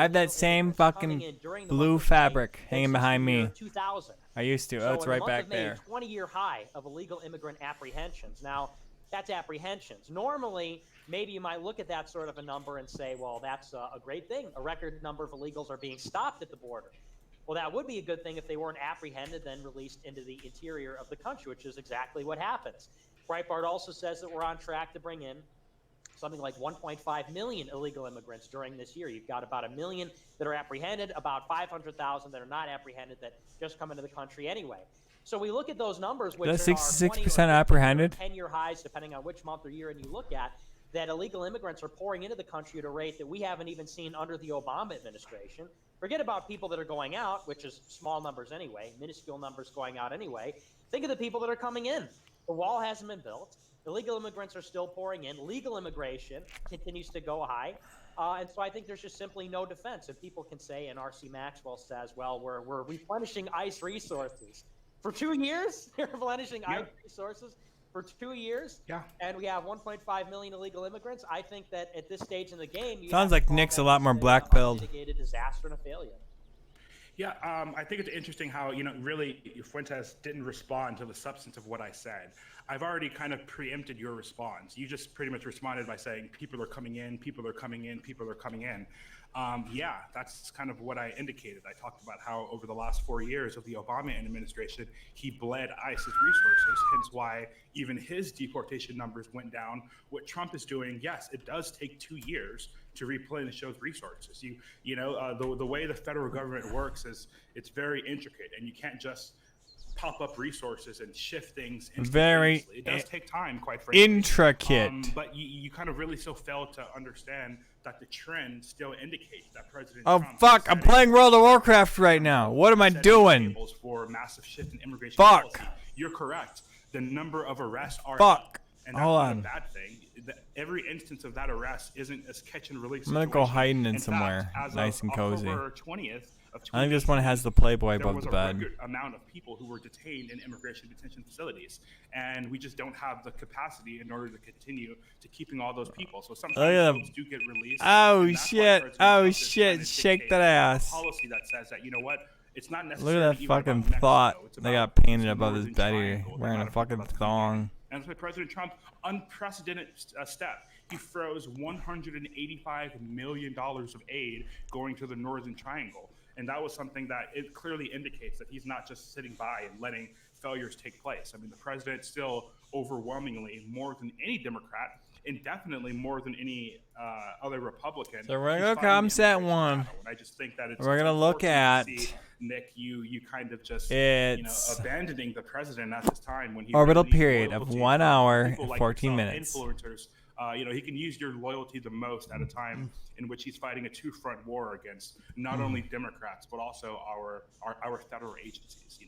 have that same fucking blue fabric hanging behind me. 2000. I used to. Oh, it's right back there. 20-year high of illegal immigrant apprehensions. Now, that's apprehensions. Normally, maybe you might look at that sort of a number and say, well, that's a great thing. A record number of illegals are being stopped at the border. Well, that would be a good thing if they weren't apprehended, then released into the interior of the country, which is exactly what happens. Breitbart also says that we're on track to bring in something like 1.5 million illegal immigrants during this year. You've got about 1 million that are apprehended, about 500,000 that are not apprehended that just come into the country anyway. So we look at those numbers, which That's are 66% apprehended. 10-year highs, depending on which month or year and you look at, that illegal immigrants are pouring into the country at a rate that we haven't even seen under the Obama administration. Forget about people that are going out, which is small numbers anyway, minuscule numbers going out anyway. Think of the people that are coming in. The wall hasn't been built. Illegal immigrants are still pouring in. Legal immigration continues to go high. And so I think there's just simply no defense. And people can say, and R.C. Maxwell says, well, we're replenishing ICE resources. For 2 years, they're replenishing ICE resources for 2 years. Yeah. And we have 1.5 million illegal immigrants. I think that at this stage in the game, you Sounds have like to Nick's call a lot that more a black-pilled. unmitigated disaster and a failure. Yeah, I think it's interesting how, really Fuentes didn't respond to the substance of what I said. I've already kind of preempted your response. You just pretty much responded by saying people are coming in, people are coming in, people are coming in. Yeah, that's kind of what I indicated. I talked about how over the last 4 years of the Obama administration, he bled ICE's resources, hence why even his deportation numbers went down. What Trump is doing, yes, it does take 2 years to replenish those resources. The way the federal government works is it's very intricate, and you can't just pop up resources and shift things. Very it does take time, quite frankly. Intricate. But you kind of really still fail to understand that the trend still indicates that President Oh, Trump fuck. I'm playing World of Warcraft right now. What am I doing? For massive shift in immigration Fuck. policy. You're correct. The number of arrests are Fuck. up. And that's Hold not on. a bad thing. Every instance of that arrest isn't as catch and release. I'm gonna go situation. hiding in fact, somewhere as nice of and cozy. October 20th, of I think this one 2018, has the Playboy there above was the a bed. record amount of people who were detained in immigration detention facilities, and we just don't have the capacity in order to continue to keeping all those people. So sometimes folks do get released. Oh and that's why shit! President Oh Trump is trying shit! to Shake dictate that a ass! policy that says that, you know what, it's not Look necessarily at that even fucking about thought Mexico. It's they about got painted the above his Northern bed here, Triangle, the wearing a amount of people fucking that come in. thong. And that's why President Trump, unprecedented step. He froze $185 million of aid going to the Northern Triangle. And that was something that it clearly indicates that he's not just sitting by and letting failures take place. I mean, the president still overwhelmingly, more than any Democrat, and definitely more than any other Republican. So we're he's gonna fighting come the set immigration one. battle. And I just think that it's We're gonna look unfortunate to at see, Nick, you kind of just It's abandoning the president at this time when he orbital really needs period of loyalty 1 from hour people and like 14 yourself, minutes. influencers. He can use your loyalty the most at a time in which he's fighting a two-front war against not only Democrats but also our federal agencies.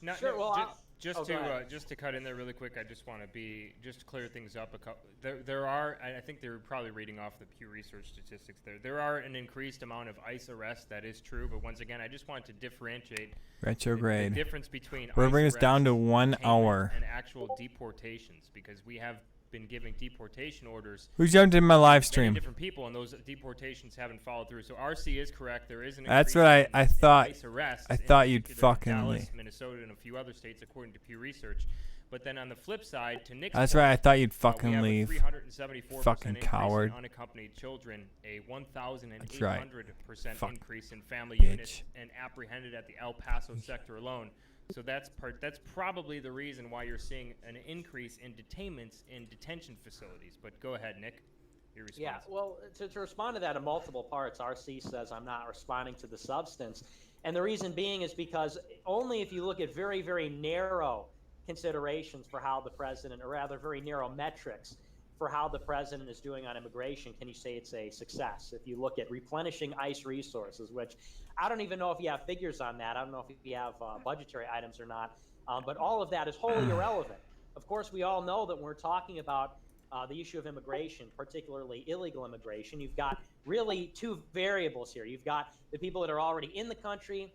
No, Sure, no, well, just go ahead. to cut in there really quick, I just want to clear things up. There are, I think they're probably reading off the Pew Research statistics there. There are an increased amount of ICE arrests. That is true, but once again, I just wanted to differentiate retrograde. the difference between We're ICE bringing this down to arrests, 1 detainment, hour. and actual deportations, because we have been giving deportation orders Who jumped in my live to stream? different people, and those deportations haven't followed through. So RC is correct. There is an That's increase what in thought. ICE arrests. I in thought you'd particular fucking Dallas, leave. Minnesota, and a few other states, according to Pew Research. But then on the flip side, to Nick's That's point, right. I thought you'd we fucking have leave. a 374% Fucking increase coward. in unaccompanied children, a 1,800% Fuck. increase in family Bitch. units and apprehended at the El Paso sector alone. So that's probably the reason why you're seeing an increase in detainments in detention facilities. But go ahead, Nick. Your response. Yeah, well, to respond to that in multiple parts, RC says I'm not responding to the substance. And the reason being is because only if you look at very, very narrow considerations for how the president, or rather very narrow metrics for how the president is doing on immigration, can you say it's a success. If you look at replenishing ICE resources, which I don't even know if you have figures on that. I don't know if you have budgetary items or not, but all of that is wholly irrelevant. Of course, we all know that when we're talking about the issue of immigration, particularly illegal immigration, you've got really two variables here. You've got the people that are already in the country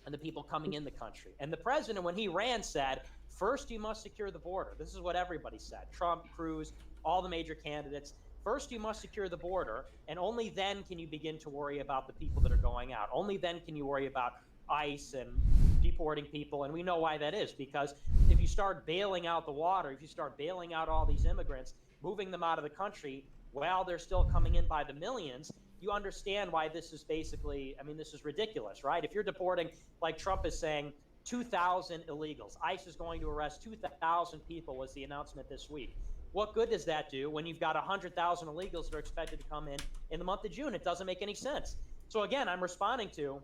and the people coming in the country. And the president, when he ran, said, first, you must secure the border. This is what everybody said. Trump, Cruz, all the major candidates. First, you must secure the border, and only then can you begin to worry about the people that are going out. Only then can you worry about ICE and deporting people. And we know why that is, because if you start bailing out the water, if you start bailing out all these immigrants, moving them out of the country while they're still coming in by the millions, you understand why this is basically, I mean, this is ridiculous, right? If you're deporting, like Trump is saying, 2,000 illegals, ICE is going to arrest 2,000 people was the announcement this week. What good does that do when you've got 100,000 illegals that are expected to come in the month of June? It doesn't make any sense. So again, I'm responding to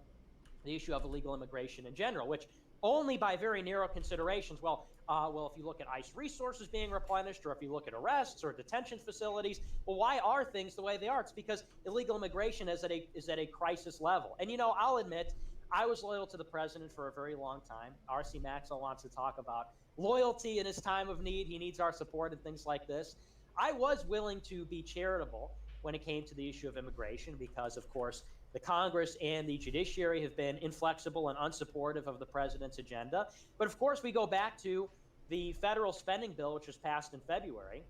the issue of illegal immigration in general, which only by very narrow considerations, well, if you look at ICE resources being replenished, or if you look at arrests or detention facilities, well, why are things the way they are? It's because illegal immigration is at a crisis level. And, I'll admit, I was loyal to the president for a very long time. R.C. Maxwell wants to talk about loyalty in his time of need. He needs our support and things like this. I was willing to be charitable when it came to the issue of immigration because, of course, the Congress and the judiciary have been inflexible and unsupportive of the president's agenda. But, of course, we go back to the federal spending bill, which was passed in February.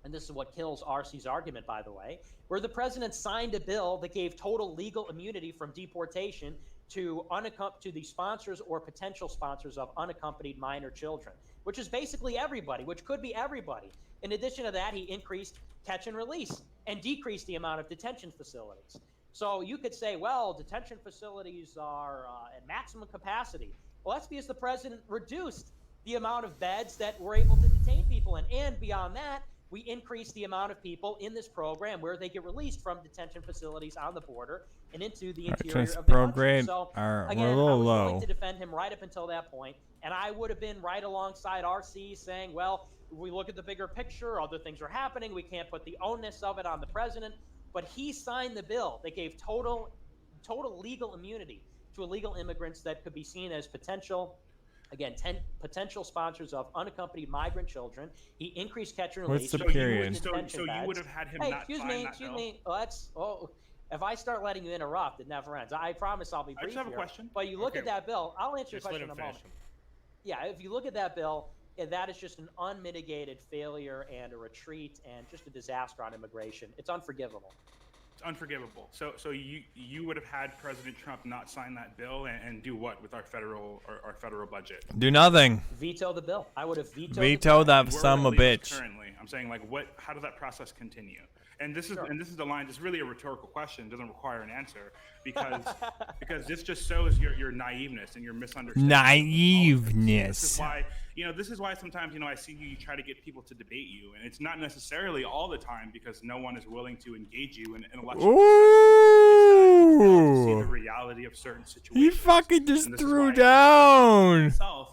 And this is what kills R.C.'s argument, by the way, where the president signed a bill that gave total legal immunity from deportation to the sponsors or potential sponsors of unaccompanied minor children, which is basically everybody, which could be everybody. In addition to that, he increased catch and release and decreased the amount of detention facilities. So you could say, well, detention facilities are at maximum capacity. Well, that's because the president reduced the amount of beds that we're able to detain people in. And beyond that, we increase the amount of people in this program where they get released from detention facilities on the border and into the interior of the country. So again, I was willing to defend him right up until that point, and I would have been right alongside RC saying, well, we look at the bigger picture, other things are happening, we can't put the onus of it on the president. But he signed the bill that gave total legal immunity to illegal immigrants that could be seen as potential 10 potential sponsors of unaccompanied migrant children. He increased catch and release. What's the period? So you would have had him not sign that bill? Excuse me. If I start letting you interrupt, it never ends. I promise I'll be brief I just have a here. question. But you look at that bill. I'll answer your Just let question him in a finish moment. him. Yeah, if you look at that bill, that is just an unmitigated failure and a retreat and just a disaster on immigration. It's unforgivable. It's unforgivable. So you would have had President Trump not sign that bill and do what with our federal budget? Do nothing. Veto the bill. I would have vetoed Veto the bill. that Where son are of a the illegals bitch. currently? I'm saying, like, what? How does that process continue? And this is Sure. and this is the line. It's really a rhetorical question. It doesn't require an answer because this just shows your naiveness and your misunderstanding. Naiveness. This is why sometimes I see you try to get people to debate you, and it's not necessarily all the time because no one is willing to engage you in an election. It's that you fail to see the Ooh. reality of certain situations. He fucking just And this is threw why down. myself,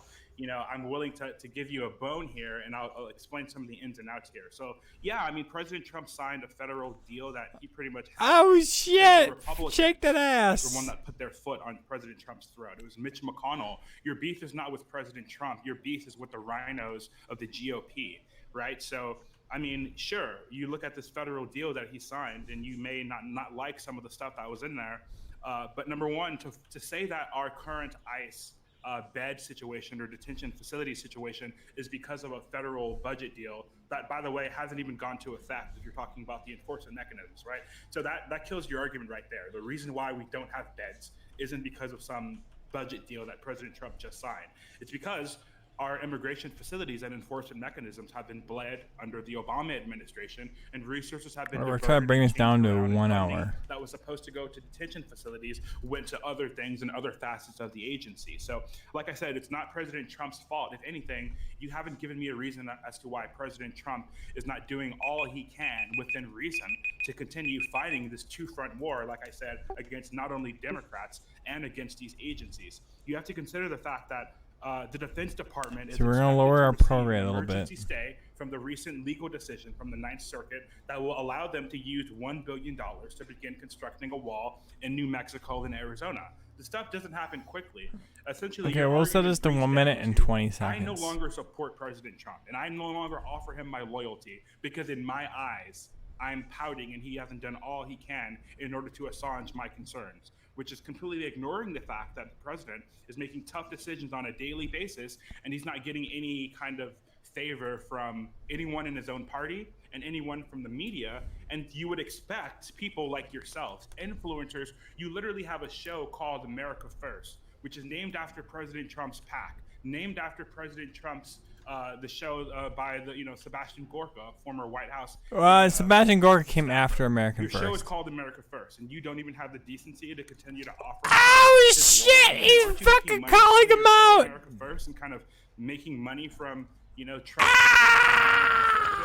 I'm willing to give you a bone here, and I'll explain some of the ins and outs here. So, yeah, I mean, President Trump signed a federal deal that he pretty much had. Oh shit! Republicans Shake that The ass. one that put their foot on President Trump's throat. It was Mitch McConnell. Your beef is not with President Trump. Your beef is with the rhinos of the GOP, right? So, I mean, sure, you look at this federal deal that he signed, and you may not like some of the stuff that was in there. But number one, to say that our current ICE bed situation or detention facility situation is because of a federal budget deal that, by the way, hasn't even gone to effect if you're talking about the enforcement mechanisms, right? So that kills your argument right there. The reason why we don't have beds isn't because of some budget deal that President Trump just signed. It's because our immigration facilities and enforcement mechanisms have been bled under the Obama administration, and resources have been We're diverted trying to bring and this down changed to around, and 1 funding hour. that was supposed to go to detention facilities went to other things and other facets of the agency. So, like I said, it's not President Trump's fault. If anything, you haven't given me a reason as to why President Trump is not doing all he can within reason to continue fighting this two-front war, like I said, against not only Democrats and against these agencies. You have to consider the fact that the Defense Department is So we're gonna expected lower to our receive pro rate a an little bit. emergency stay from the recent legal decision from the Ninth Circuit that will allow them to use $1 billion to begin constructing a wall in New Mexico and Arizona. The stuff doesn't happen quickly. Essentially, Okay, your we'll set argument this to breaks 1 down minute and to, 20 I no seconds. longer support President Trump, and I no longer offer him my loyalty because in my eyes, I'm pouting and he hasn't done all he can in order to assuage my concerns, which is completely ignoring the fact that the president is making tough decisions on a daily basis and he's not getting any kind of favor from anyone in his own party and anyone from the media. And you would expect people like yourselves, influencers, you literally have a show called America First, which is named after President Trump's PAC, named after President Trump's the show by Sebastian Gorka, former White House. Sebastian Gorka came after American Your show is First. called America First, and you don't even have the decency to continue to offer. Oh his shit! loyalty. He's Aren't you fucking making money calling from him your show, out. America First, and kind of making money from Trump.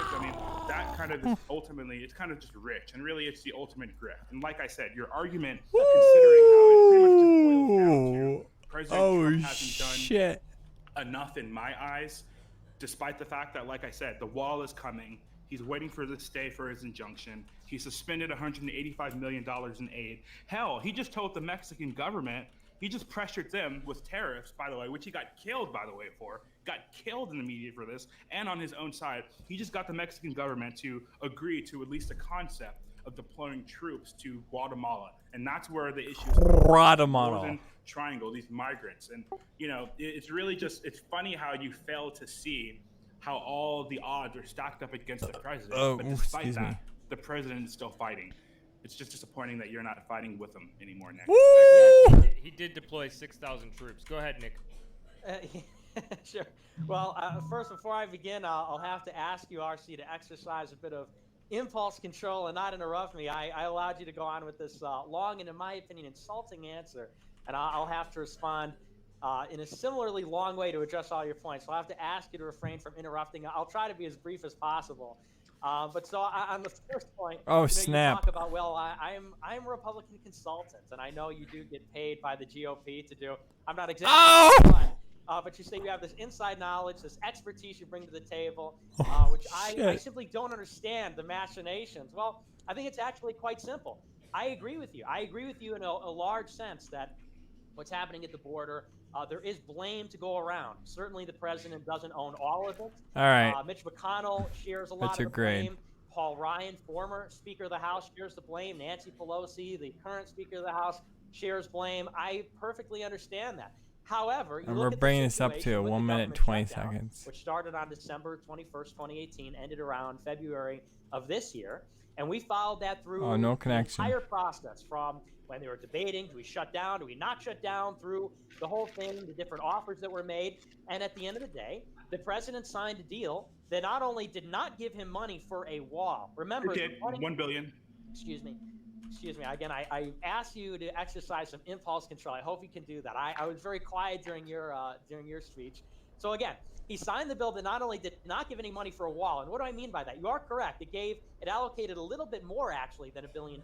I mean, that kind of is ultimately, it's kind of just rich, and really, it's the ultimate grift. And like I said, your argument, considering how it pretty much just boils down to President Trump hasn't done shit! enough in my eyes, despite the fact that, like I said, the wall is coming. He's waiting for the stay for his injunction. He suspended $185 million in aid. Hell, he just told the Mexican government, he just pressured them with tariffs, by the way, which he got killed, by the way, for. Got killed in the media for this, and on his own side. He just got the Mexican government to agree to at least a concept of deploying troops to Guatemala. And that's where the issue is. Guatemala. Northern Triangle, these migrants. And, it's really just, it's funny how you fail to see how all the odds are stacked up against the president. But despite excuse me. that, the president is still fighting. It's just disappointing that you're not fighting with him anymore, Nick. Woo! He did deploy 6,000 troops. Go ahead, Nick. Sure. Well, first, before I begin, I'll have to ask you, RC, to exercise a bit of impulse control and not interrupt me. I allowed you to go on with this long and, in my opinion, insulting answer, and I'll have to respond in a similarly long way to address all your points. So I'll have to ask you to refrain from interrupting. I'll try to be as brief as possible. But so on the first point, Snap. you talk about, well, I'm a Republican consultant, and I know you do get paid by the GOP to do. I'm not exactly. But you say you have this inside knowledge, this expertise you bring to the table, which I simply don't understand the machinations. Well, I think it's actually quite simple. I agree with you. I agree with you in a large sense that what's happening at the border, there is blame to go around. Certainly the president doesn't own all of it. All right. Mitch McConnell shares a lot That's of your the grade. blame. Paul Ryan, former Speaker of the House, shares the blame. Nancy Pelosi, the current Speaker of the House, shares blame. I perfectly understand that. However, you And look we're at the bringing this up situation to with the 1 minute, government 20 shutdown, seconds. which started on December 21st, 2018, ended around February of this year. And we followed that through Oh, no the connection. entire process, from when they were debating, do we shut down, do we not shut down, through the whole thing, the different offers that were made. And at the end of the day, the president signed a deal that not only did not give him money for a wall. Remember, It did. $1 billion. Excuse me. Again, I asked you to exercise some impulse control. I hope you can do that. I was very quiet during your speech. So again, he signed the bill that not only did not give any money for a wall, and what do I mean by that? You are correct. It allocated a little bit more actually than $1 billion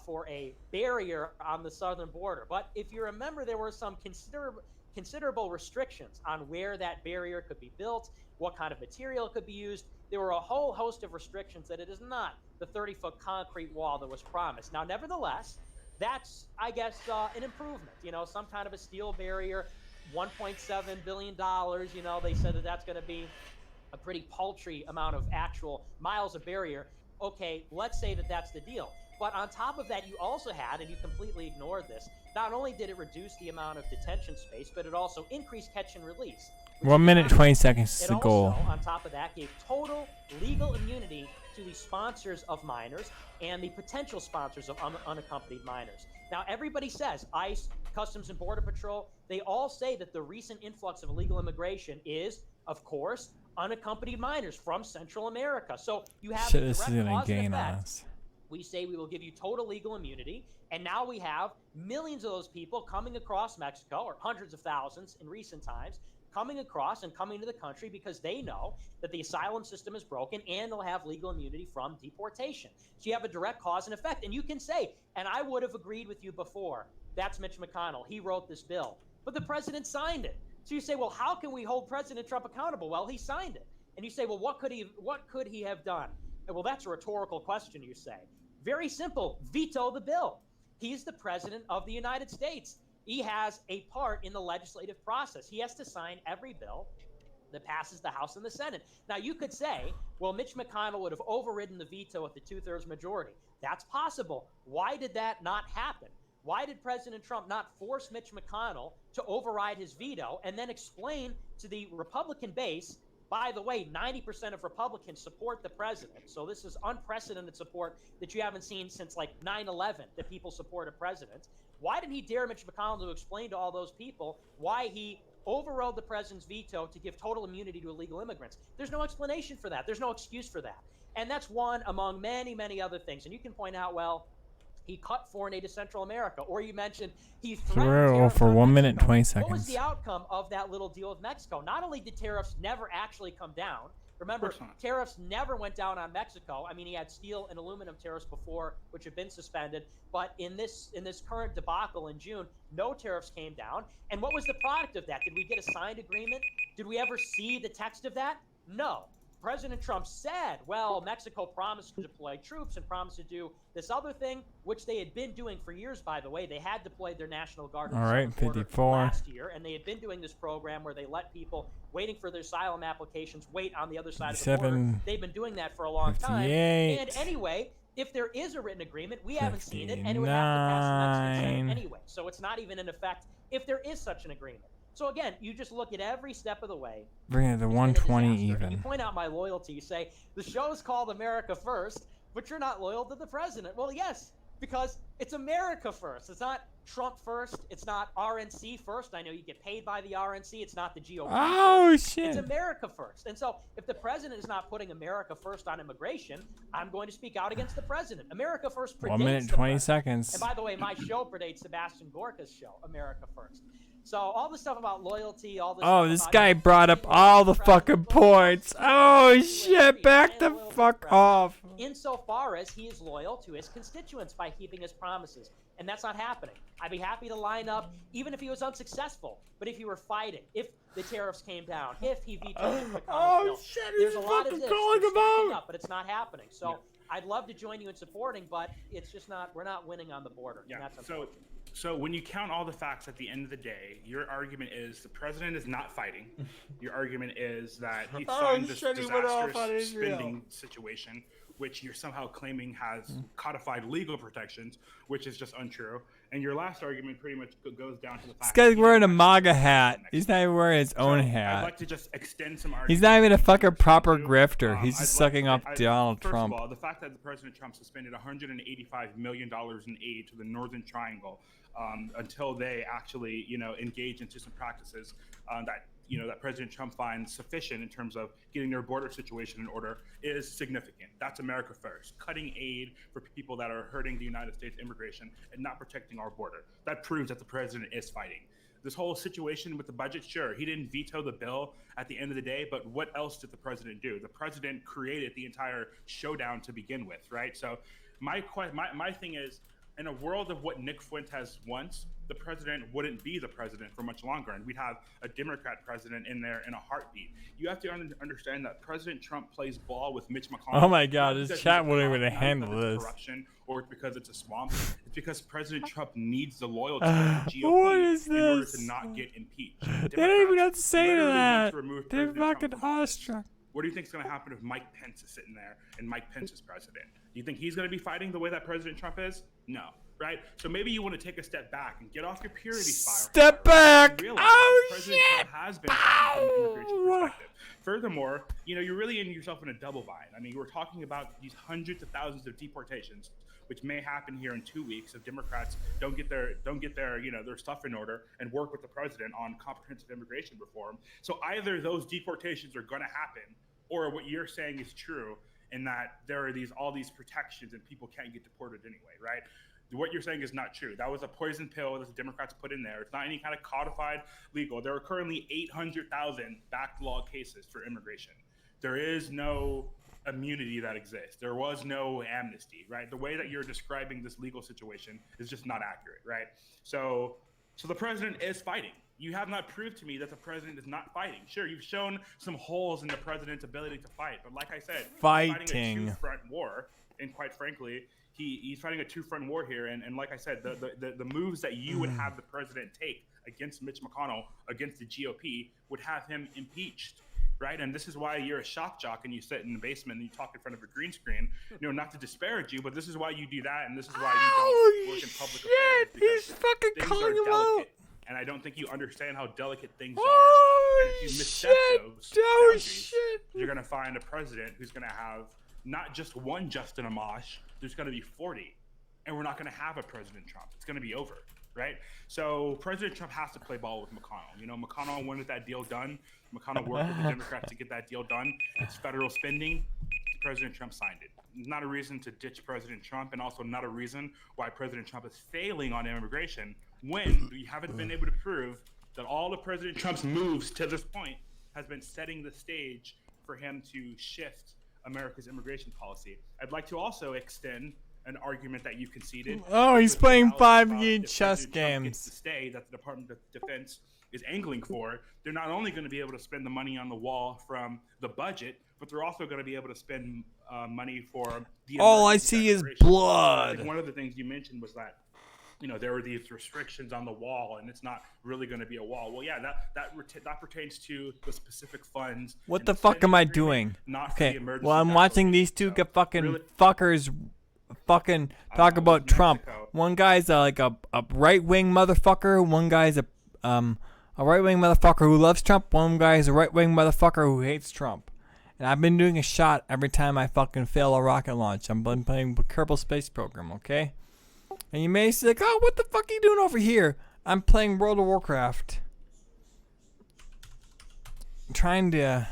for a barrier on the southern border. But if you remember, there were some considerable restrictions on where that barrier could be built, what kind of material could be used. There were a whole host of restrictions that it is not the 30-foot concrete wall that was promised. Now, nevertheless, that's, I guess, an improvement. Some kind of a steel barrier, $1.7 billion. They said that that's going to be a pretty paltry amount of actual miles of barrier. Okay, let's say that that's the deal. But on top of that, you also had, and you completely ignored this, not only did it reduce the amount of detention space, but it also increased catch and release. 1 minute, 20 seconds is the goal. Also, on top of that, gave total legal immunity to the sponsors of minors and the potential sponsors of unaccompanied minors. Now, everybody says, ICE, Customs and Border Patrol, they all say that the recent influx of illegal immigration is, of course, unaccompanied minors from Central America. So you have Shit, a this is direct gonna cause and gain on effect. us. We say we will give you total legal immunity, and now we have millions of those people coming across Mexico, or hundreds of thousands in recent times, coming across and coming to the country because they know that the asylum system is broken and they'll have legal immunity from deportation. So you have a direct cause and effect. And you can say, and I would have agreed with you before, that's Mitch McConnell. He wrote this bill. But the president signed it. So you say, well, how can we hold President Trump accountable? Well, he signed it. And you say, well, what could he have done? And well, that's a rhetorical question, you say. Very simple. Veto the bill. He's the president of the United States. He has a part in the legislative process. He has to sign every bill that passes the House and the Senate. Now, you could say, well, Mitch McConnell would have overridden the veto with the 2/3 majority. That's possible. Why did that not happen? Why did President Trump not force Mitch McConnell to override his veto and then explain to the Republican base, by the way, 90% of Republicans support the president. So this is unprecedented support that you haven't seen since like 9/11, that people support a president. Why didn't he dare Mitch McConnell to explain to all those people why he overrode the president's veto to give total immunity to illegal immigrants? There's no explanation for that. There's no excuse for that. And that's one among many, many other things. And you can point out, well, he cut foreign aid to Central America. Or you mentioned he threatened tariffs for on 1 minute, Mexico. 20 seconds. What was the outcome of that little deal with Mexico? Not only did tariffs never actually come down, remember, tariffs never went down on Mexico. I mean, he had steel and aluminum tariffs before, which have been suspended. But in this current debacle in June, no tariffs came down. And what was the product of that? Did we get a signed agreement? Did we ever see the text of that? No. President Trump said, well, Mexico promised to deploy troops and promised to do this other thing, which they had been doing for years, by the way. They had deployed their National Guard All right, 54 last year, and they had been doing this program where they let people waiting for their asylum applications wait on the other side of the border. They've been doing that for a long time. And anyway, if there is a written agreement, we haven't seen it, and it would have to pass the Mexican Senate anyway. So it's not even in effect if there is such an agreement. So again, you just look at every step of the way. Bring it to 120 even. You point out my loyalty. You say, the show's called America First, but you're not loyal to the president. Well, yes, because it's America first. It's not Trump first. It's not RNC first. I know you get paid by the RNC. It's not the GOP. Oh, shit. It's America first. And so if the president is not putting America first on immigration, I'm going to speak out against the president. America first predates 1 minute, 20 seconds. And by the way, my show predates Sebastian Gorka's show, America First. So all the stuff about loyalty, all this. Oh, this guy brought up all the fucking points. Oh shit! Back the fuck off. Insofar as he is loyal to his constituents by keeping his promises, and that's not happening. I'd be happy to line up, even if he was unsuccessful. But if he were fighting, if the tariffs came down, if he vetoed the bill, shit! There's a lot of this calling up, but it's not happening. So I'd love to join you in supporting, but it's just not. We're not winning on the border. Yeah. And that's So So when you count all the facts at the end of the day, your argument is the president is not fighting. Your argument is that he signed this disastrous spending situation, which you're somehow claiming has codified legal protections, which is just untrue. And your last argument pretty much goes down to the fact This guy's wearing a MAGA hat. He's not even wearing his own hat. I'd like to just extend some arguments. He's not even a fucking proper grifter. He's just sucking up Donald Trump. First of all, the fact that the President Trump suspended $185 million in aid to the Northern Triangle until they actually, engage into some practices that President Trump finds sufficient in terms of getting their border situation in order is significant. That's America first. Cutting aid for people that are hurting the United States immigration and not protecting our border. That proves that the president is fighting. This whole situation with the budget, sure, he didn't veto the bill at the end of the day, but what else did the president do? The president created the entire showdown to begin with, right? So my thing is, in a world of what Nick Fuentes wants, the president wouldn't be the president for much longer, and we'd have a Democrat president in there in a heartbeat. You have to understand that President Trump plays ball with Mitch McConnell. Oh my God, this chat wouldn't even handle this. Corruption, or it's because it's a swamp. It's because President Trump needs the loyalty of the GOP What is in order this? to not get impeached. They don't even have to say to literally want that. to remove They're President Trump fucking from office. awestruck. What do you think is going to happen if Mike Pence is sitting there and Mike Pence is president? Do you think he's going to be fighting the way that President Trump is? No, right? So maybe you want to take a step back and get off your purity spiral. Step back! And realize Oh, that President shit! Trump has been fighting from an immigration perspective. Furthermore, you're really in yourself in a double bind. I mean, we're talking about these hundreds of thousands of deportations, which may happen here in 2 weeks if Democrats don't get their their stuff in order and work with the president on comprehensive immigration reform. So either those deportations are going to happen, or what you're saying is true, in that there are all these protections and people can't get deported anyway, right? What you're saying is not true. That was a poison pill that the Democrats put in there. It's not any kind of codified legal. There are currently 800,000 backlog cases for immigration. There is no immunity that exists. There was no amnesty, right? The way that you're describing this legal situation is just not accurate, right? So the president is fighting. You have not proved to me that the president is not fighting. Sure, you've shown some holes in the president's ability to fight, but like I said, he's fighting a two-front war, and quite frankly, he's fighting a two-front war here. And like I said, the moves that you would have the president take against Mitch McConnell, against the GOP, would have him impeached, right? And this is why you're a shock jock and you sit in the basement and you talk in front of a green screen. Not to disparage you, but this is why you do that, and this is why you don't work in public affairs. He's fucking calling him out. And I don't think you understand how delicate things Oh, are. And if you misstep those boundaries, you're going to find a president who's going to have not just one Justin Amash, there's going to be 40. And we're not going to have a President Trump. It's going to be over, right? So President Trump has to play ball with McConnell. McConnell wanted that deal done. McConnell worked with the Democrats to get that deal done. It's federal spending. President Trump signed it. Not a reason to ditch President Trump, and also not a reason why President Trump is failing on immigration when we haven't been able to prove that all of President Trump's moves to this point has been setting the stage for him to shift America's immigration policy. I'd like to also extend an argument that you conceded. Oh, he's playing 5-game chess games. To stay that the Department of Defense is angling for, they're not only going to be able to spend the money on the wall from the budget, but they're also going to be able to spend money for the all I see is blood. One of the things you mentioned was that there were these restrictions on the wall, and it's not really going to be a wall. Well, yeah, that pertains to the specific funds. What the fuck am I doing? Okay, well, I'm watching these two get fucking fuckers fucking talk about Trump. One guy's like a right-wing motherfucker. One guy's a right-wing motherfucker who loves Trump. One guy's a right-wing motherfucker who hates Trump. And I've been doing a shot every time I fucking fail a rocket launch. I've been playing Kerbal Space Program, okay? And you may say, like, oh, what the fuck are you doing over here? I'm playing World of Warcraft. I'm trying to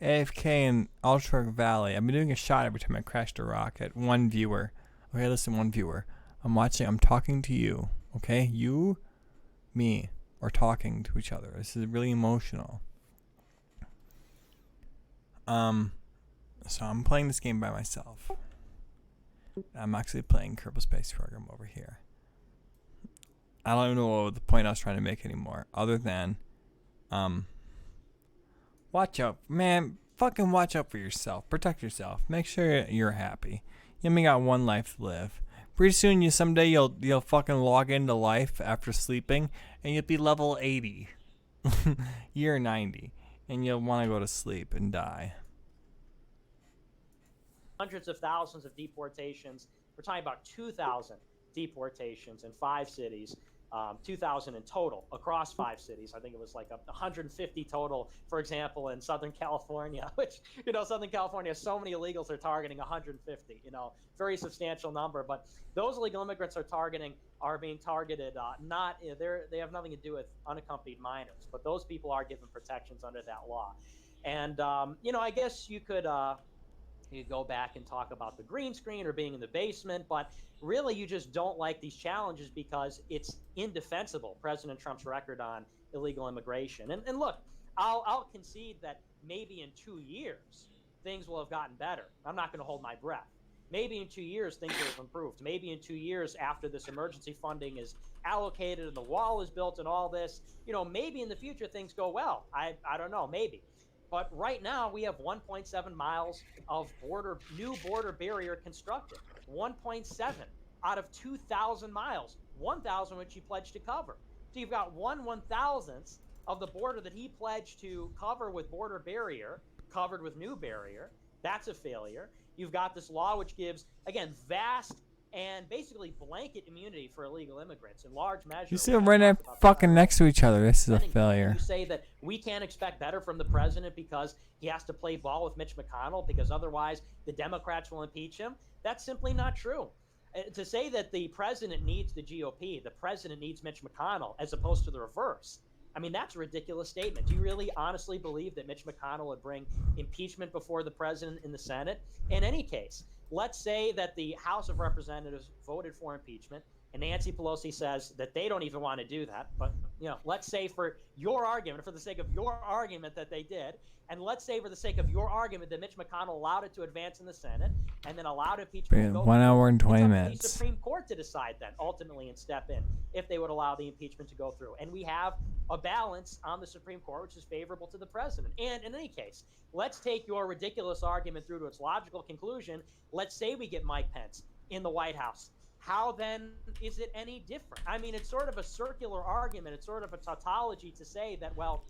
AFK in Ultra Valley. I've been doing a shot every time I crashed a rocket. One viewer. Okay, listen, one viewer. I'm talking to you, okay? You, me, are talking to each other. This is really emotional. So I'm playing this game by myself. I'm actually playing Kerbal Space Program over here. I don't even know what the point I was trying to make anymore, other than, watch out, man. Fucking watch out for yourself. Protect yourself. Make sure you're happy. You only got one life to live. Pretty soon, someday you'll fucking log into life after sleeping, and you'll be level 80, year 90, and you'll want to go to sleep and die. Hundreds of thousands of deportations. We're talking about 2,000 deportations in 5 cities, 2,000 in total across 5 cities. I think it was like 150 total, for example, in Southern California, which, Southern California, so many illegals are targeting 150, very substantial number. But those illegal immigrants are being targeted, they have nothing to do with unaccompanied minors, but those people are given protections under that law. And, I guess you could go back and talk about the green screen or being in the basement, but really you just don't like these challenges because it's indefensible, President Trump's record on illegal immigration. And look, I'll concede that maybe in 2 years things will have gotten better. I'm not going to hold my breath. Maybe in 2 years things will have improved. Maybe in 2 years after this emergency funding is allocated and the wall is built and all this, maybe in the future things go well. I don't know, maybe. But right now, we have 1.7 miles of new border barrier constructed. 1.7 out of 2,000 miles, 1,000 which he pledged to cover. So you've got 1/1,000th of the border that he pledged to cover with border barrier, covered with new barrier. That's a failure. You've got this law which gives, again, vast and basically blanket immunity for illegal immigrants in large measure. You see them right there fucking next to each other. This is a failure. You say that we can't expect better from the president because he has to play ball with Mitch McConnell because otherwise the Democrats will impeach him. That's simply not true. To say that the president needs the GOP, the president needs Mitch McConnell, as opposed to the reverse, I mean, that's a ridiculous statement. Do you really honestly believe that Mitch McConnell would bring impeachment before the president in the Senate? In any case, let's say that the House of Representatives voted for impeachment and Nancy Pelosi says that they don't even want to do that. But, let's say for your argument, for the sake of your argument that they did, and let's say for the sake of your argument that Mitch McConnell allowed it to advance in the Senate and then allowed impeachment to go 1 hour and 20 it's up to minutes. the Supreme Court to decide then, ultimately, and step in if they would allow the impeachment to go through. And we have a balance on the Supreme Court, which is favorable to the president. And in any case, let's take your ridiculous argument through to its logical conclusion. Let's say we get Mike Pence in the White House. How then is it any different? I mean, it's sort of a circular argument. It's sort of a tautology to say that, well,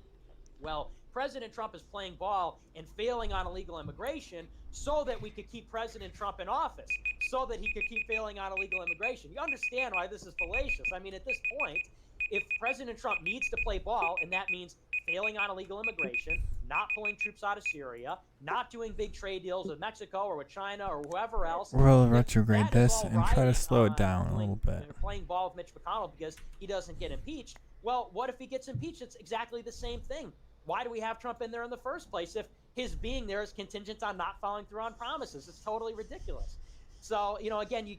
President Trump is playing ball and failing on illegal immigration so that we could keep President Trump in office, so that he could keep failing on illegal immigration. You understand why this is fallacious. I mean, at this point, if President Trump needs to play ball, and that means failing on illegal immigration, not pulling troops out of Syria, not doing big trade deals with Mexico or with China or whoever else. We'll retrograde this and try to slow it down a little bit. Playing ball with Mitch McConnell because he doesn't get impeached. Well, what if he gets impeached? It's exactly the same thing. Why do we have Trump in there in the first place if his being there is contingent on not following through on promises? It's totally ridiculous. So, again, you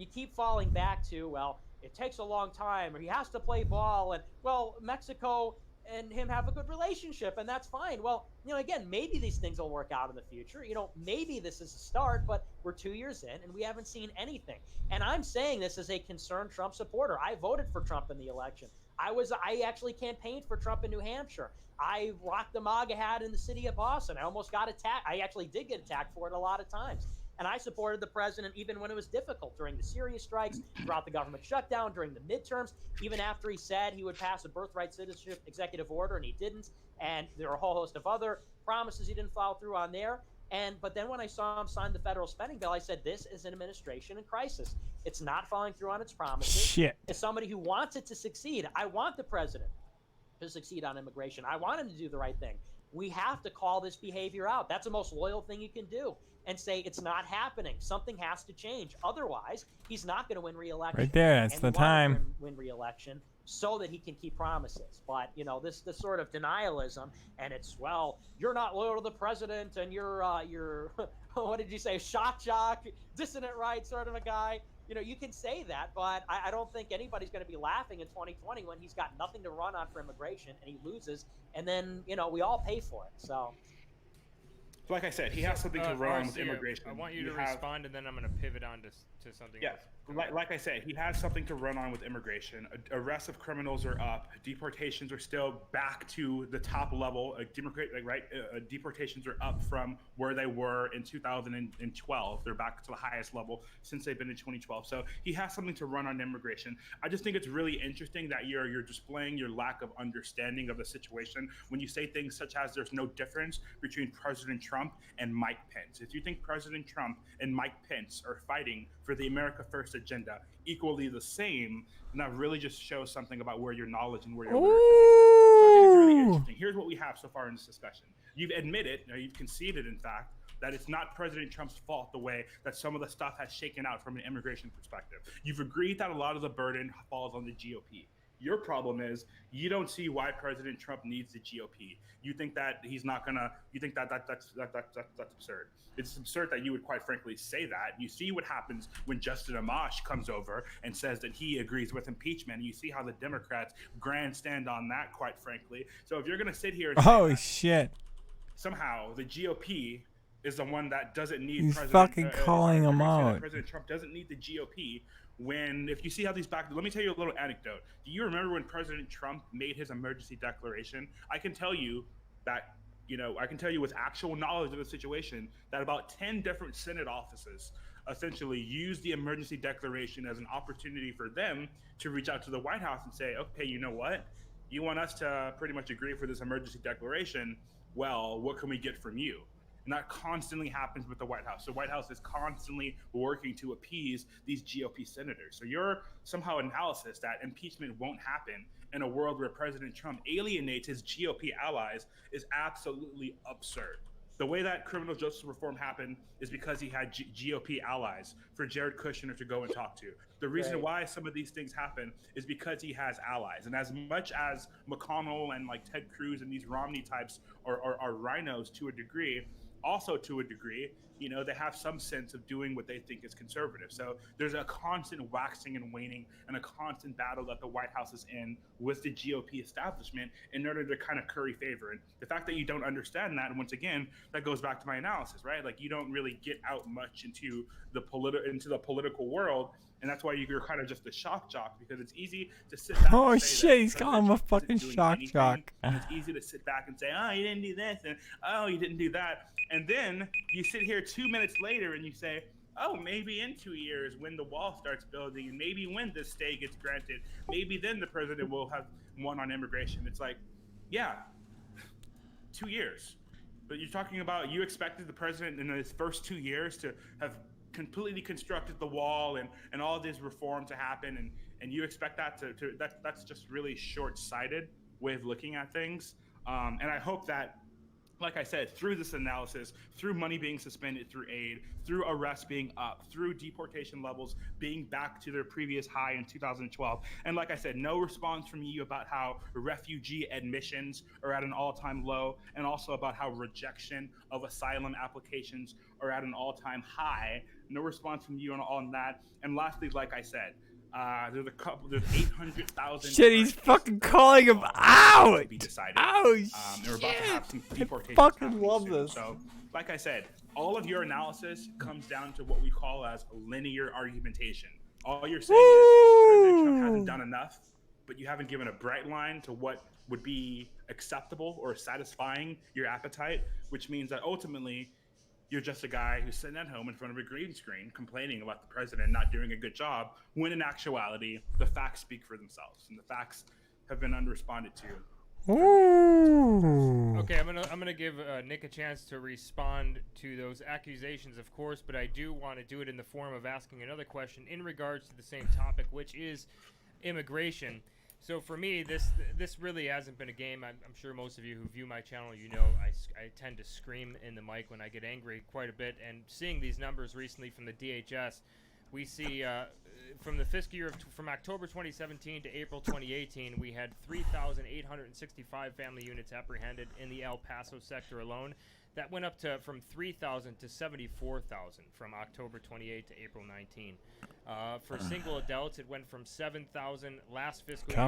keep falling back to, well, it takes a long time, or he has to play ball, and, well, Mexico and him have a good relationship, and that's fine. Well, again, maybe these things will work out in the future. Maybe this is a start, but we're 2 years in, and we haven't seen anything. And I'm saying this as a concerned Trump supporter. I voted for Trump in the election. I actually campaigned for Trump in New Hampshire. I rocked the MAGA hat in the city of Boston. I almost got attacked. I actually did get attacked for it a lot of times. And I supported the president even when it was difficult, during the Syria strikes, throughout the government shutdown, during the midterms, even after he said he would pass a birthright citizenship executive order, and he didn't. And there were a whole host of other promises he didn't follow through on there. But then when I saw him sign the federal spending bill, I said, this is an administration in crisis. It's not following through on its promises. Shit. As somebody who wants it to succeed, I want the president to succeed on immigration. I want him to do the right thing. We have to call this behavior out. That's the most loyal thing you can do, and say it's not happening. Something has to change. Otherwise, he's not going to win re-election. Right there, that's the time. Win re-election so that he can keep promises. But this sort of denialism, and it's, well, you're not loyal to the president, and you're what did you say, shock jock, dissonant right sort of a guy. You can say that, but I don't think anybody's going to be laughing in 2020 when he's got nothing to run on for immigration and he loses, and then we all pay for it. So like I said, he has something to run on with RC, immigration. I want you to have- respond, and then I'm going to pivot on to something Yeah, else. like I said, he has something to run on with immigration. Arrests of criminals are up. Deportations are still back to the top level. Deportations are up from where they were in 2012. They're back to the highest level since they've been in 2012. So he has something to run on immigration. I just think it's really interesting that you're displaying your lack of understanding of the situation when you say things such as there's no difference between President Trump and Mike Pence. If you think President Trump and Mike Pence are fighting for the America First agenda equally the same, and that really just shows something about where your knowledge and where your literature is. So I think it's really interesting. Here's what we have so far in this discussion. You've admitted, or you've conceded, in fact, that it's not President Trump's fault the way that some of the stuff has shaken out from an immigration perspective. You've agreed that a lot of the burden falls on the GOP. Your problem is you don't see why President Trump needs the GOP. You think that he's not gonna. You think that's absurd. It's absurd that you would, quite frankly, say that. You see what happens when Justin Amash comes over and says that he agrees with impeachment. You see how the Democrats grandstand on that, quite frankly. So if you're gonna sit here and Oh say shit! somehow the GOP is the one that doesn't need He's President, fucking calling him out. President Trump doesn't need the GOP. When, if you see how these back, let me tell you a little anecdote. Do you remember when President Trump made his emergency declaration? I can tell you that, I can tell you with actual knowledge of the situation that about 10 different Senate offices essentially used the emergency declaration as an opportunity for them to reach out to the White House and say, okay, you know what? You want us to pretty much agree for this emergency declaration? Well, what can we get from you? And that constantly happens with the White House. The White House is constantly working to appease these GOP senators. So your somehow analysis that impeachment won't happen in a world where President Trump alienates his GOP allies is absolutely absurd. The way that criminal justice reform happened is because he had GOP allies for Jared Kushner to go and talk to. The reason why some of these things happen is because he has allies. And as much as McConnell and like Ted Cruz and these Romney types are rhinos to a degree, also to a degree, they have some sense of doing what they think is conservative. So there's a constant waxing and waning and a constant battle that the White House is in with the GOP establishment in order to kind of curry favor. And the fact that you don't understand that, and once again, that goes back to my analysis, right? Like you don't really get out much into the political world. And that's why you're kind of just a shock jock, because it's easy to sit back and say shit, he's calling him a fucking shock jock. And it's easy to sit back and say, oh, you didn't do this, and oh, you didn't do that. And then you sit here 2 minutes later and you say, oh, maybe in 2 years when the wall starts building, and maybe when this stay gets granted, maybe then the president will have won on immigration. It's like, yeah, 2 years. But you're talking about, you expected the president in his first 2 years to have completely constructed the wall and all this reform to happen, and you expect that that's just really short-sighted way of looking at things. And I hope that, like I said, through this analysis, through money being suspended through aid, through arrests being up, through deportation levels being back to their previous high in 2012, and like I said, no response from you about how refugee admissions are at an all-time low, and also about how rejection of asylum applications are at an all-time high. No response from you on that. And lastly, like I said, there's 800,000. Shit, he's fucking calling him out. Be decided. Oh We're about to have some deportations. I fucking love soon. this. So, like I said, all of your analysis comes down to what we call as linear argumentation. All you're saying is President Trump hasn't done enough, but you haven't given a bright line to what would be acceptable or satisfying your appetite, which means that ultimately you're just a guy who's sitting at home in front of a green screen complaining about the president not doing a good job, when in actuality, the facts speak for themselves, and the facts have been unresponded to. Ooh. Okay, I'm gonna give Nick a chance to respond to those accusations, of course, but I do want to do it in the form of asking another question in regards to the same topic, which is immigration. So for me, this really hasn't been a game. I'm sure most of you who view my channel, I tend to scream in the mic when I get angry quite a bit. And seeing these numbers recently from the DHS, we see from the fiscal year from October 2017 to April 2018, we had 3,865 family units apprehended in the El Paso sector alone. That went up from 3,000 to 74,000 from October 28 to April 19. For single adults, it went from 7,000 last fiscal year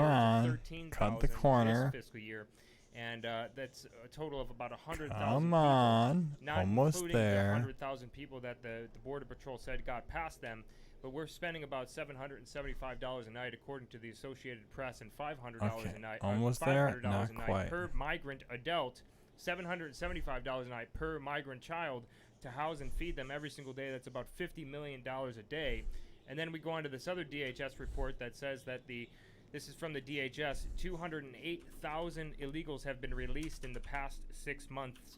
to 13,000 this fiscal year. and that's a total of about 100,000 Come people, on. not Almost including the there. 100,000 people that the Border Patrol said got past them. But we're spending about $775 a night, according to the Associated Press, and $500 Okay, a night. almost there? Not a night quite. per migrant adult, $775 a night per migrant child to house and feed them every single day. That's about $50 million a day. And then we go on to this other DHS report that says that this is from the DHS, 208,000 illegals have been released in the past 6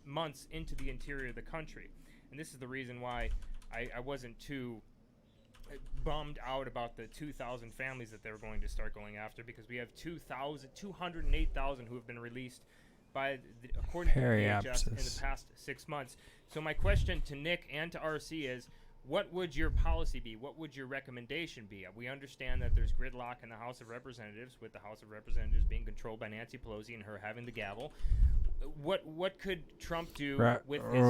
months into the interior of the country. And this is the reason why I wasn't too bummed out about the 2,000 families that they were going to start going after, because we have 208,000 who have been released according to the DHS in the past 6 months. So my question to Nick and to RC is, what would your policy be? What would your recommendation be? We understand that there's gridlock in the House of Representatives, with the House of Representatives being controlled by Nancy Pelosi and her having the gavel. What could Trump do with his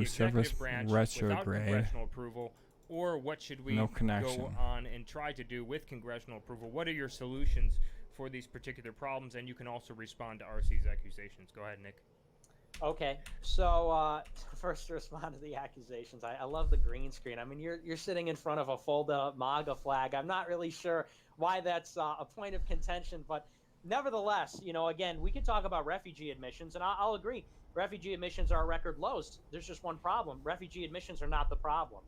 executive branch without congressional approval? Or what should we go on and try to do with congressional approval? What are your solutions for these particular problems? And you can also respond to RC's accusations. Go ahead, Nick. Okay, so first to respond to the accusations, I love the green screen. I mean, you're sitting in front of a fold-up MAGA flag. I'm not really sure why that's a point of contention, but nevertheless, again, we can talk about refugee admissions, and I'll agree. Refugee admissions are at record lows. There's just one problem. Refugee admissions are not the problem.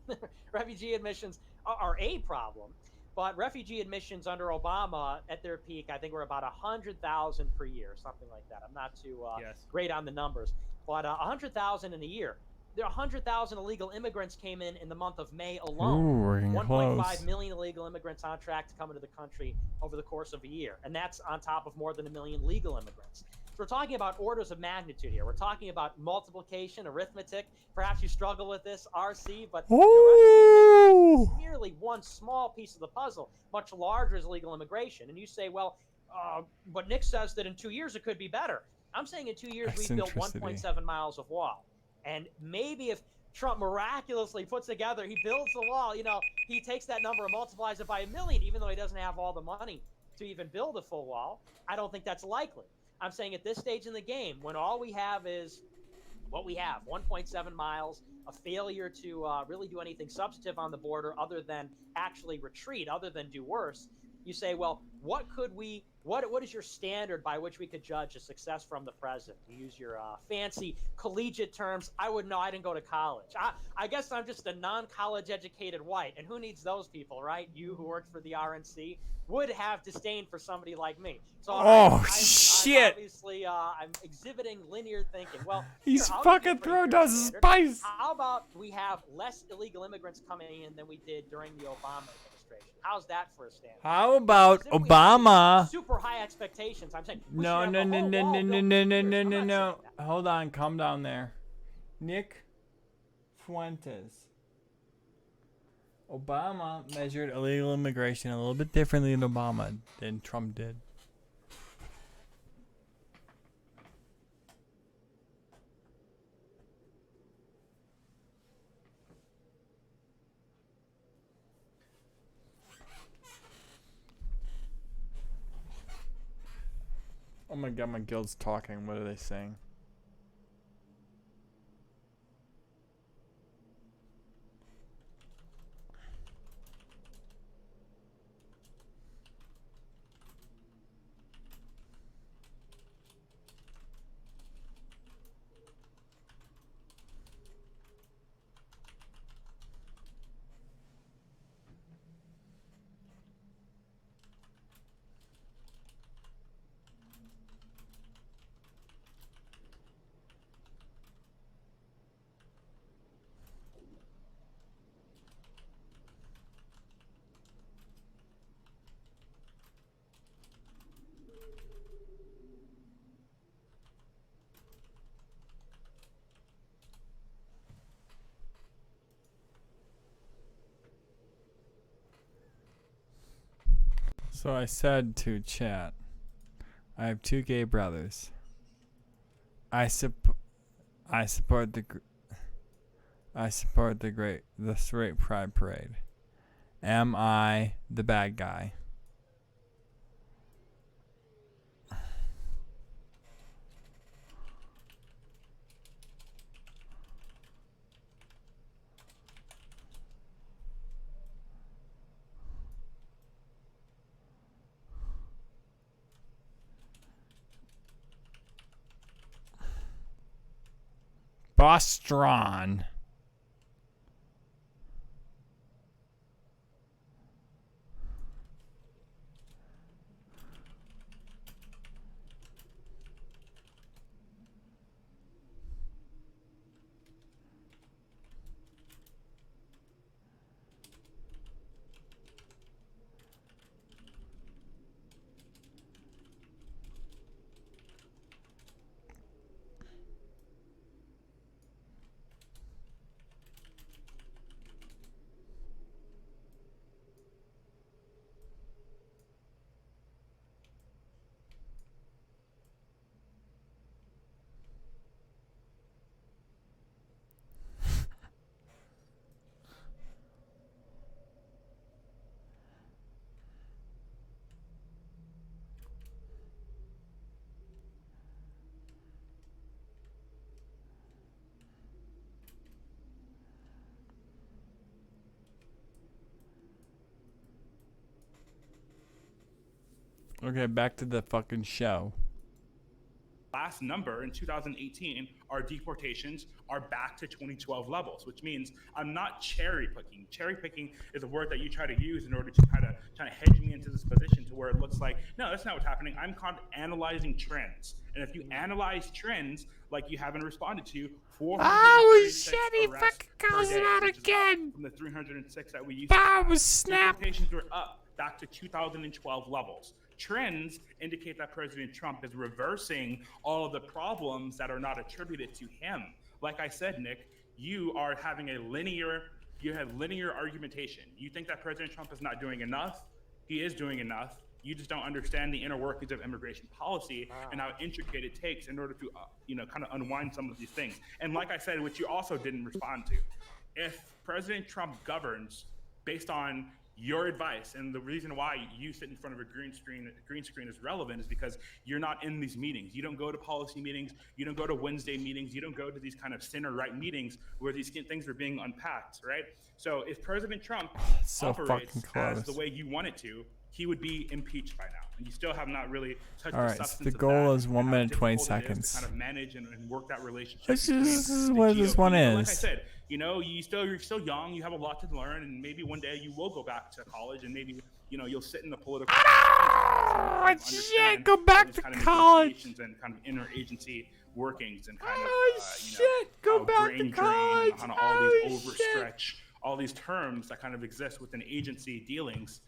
Refugee admissions are a problem, but refugee admissions under Obama at their peak, I think, were about 100,000 per year, something like that. I'm not too great on the numbers, but 100,000 in a year. There are 100,000 illegal immigrants came in the month of May alone. 1.5 million illegal immigrants on track to come into the country over the course of a year, and that's on top of more than 1 million legal immigrants. We're talking about orders of magnitude here. We're talking about multiplication, arithmetic. Perhaps you struggle with this, RC, but is merely one small piece of the puzzle. Much larger is illegal immigration. And you say, well, but Nick says that in 2 years it could be better. I'm saying in 2 years we built 1.7 miles of wall. And maybe if Trump miraculously puts together, he builds the wall, he takes that number and multiplies it by 1 million, even though he doesn't have all the money to even build a full wall. I don't think that's likely. I'm saying at this stage in the game, when all we have is what we have, 1.7 miles, a failure to really do anything substantive on the border other than actually retreat, other than do worse, you say, well, what is your standard by which we could judge a success from the president? You use your fancy collegiate terms. I wouldn't know. I didn't go to college. I guess I'm just a non-college educated white, and who needs those people, right? You who worked for the RNC would have disdain for somebody like me. So shit! I'm exhibiting linear thinking. Well, he's fucking throwing down spice. How about we have less illegal immigrants coming in than we did during the Obama administration? How's that for a standard? How about Obama? Super high expectations. I'm saying No. Hold on, calm down there. Nick Fuentes. Obama measured illegal immigration a little bit differently than Trump did. Oh my god, my guild's talking. What are they saying? So I said to chat, I have 2 gay brothers. I support the straight pride parade. Am I the bad guy? Bostron. Okay, back to the fucking show. Last number in 2018, our deportations are back to 2012 levels, which means I'm not cherry picking. Cherry picking is a word that you try to use in order to try to hedge me into this position to where it looks like, no, that's not what's happening. I'm analyzing trends. And if you analyze trends like you haven't responded to, Oh shit, he fucking calls it out again. From the 306 that we used to snap. Deportations were up back to 2012 levels. Trends indicate that President Trump is reversing all of the problems that are not attributed to him. Like I said, Nick, you have linear argumentation. You think that President Trump is not doing enough. He is doing enough. You just don't understand the inner workings of immigration policy and how intricate it takes in order to, kind of unwind some of these things. And like I said, which you also didn't respond to, if President Trump governs based on your advice, and the reason why you sit in front of a green screen is relevant is because you're not in these meetings. You don't go to policy meetings. You don't go to Wednesday meetings. You don't go to these kind of center right meetings where these things are being unpacked, right? So if President Trump operates as the way you want it to, he would be impeached by now. And you still have not really touched the substance so the of goal that is 1 minute 20 to seconds. kind of manage and work that relationship. This is what this one is. Like I said, you're still young. You have a lot to learn, and maybe one day you will go back to college, and maybe you'll sit in the political. Oh shit! Go back to college. And kind of interagency workings and kind Go back to college. On all these overstretch, all these terms that kind of exist within agency dealings.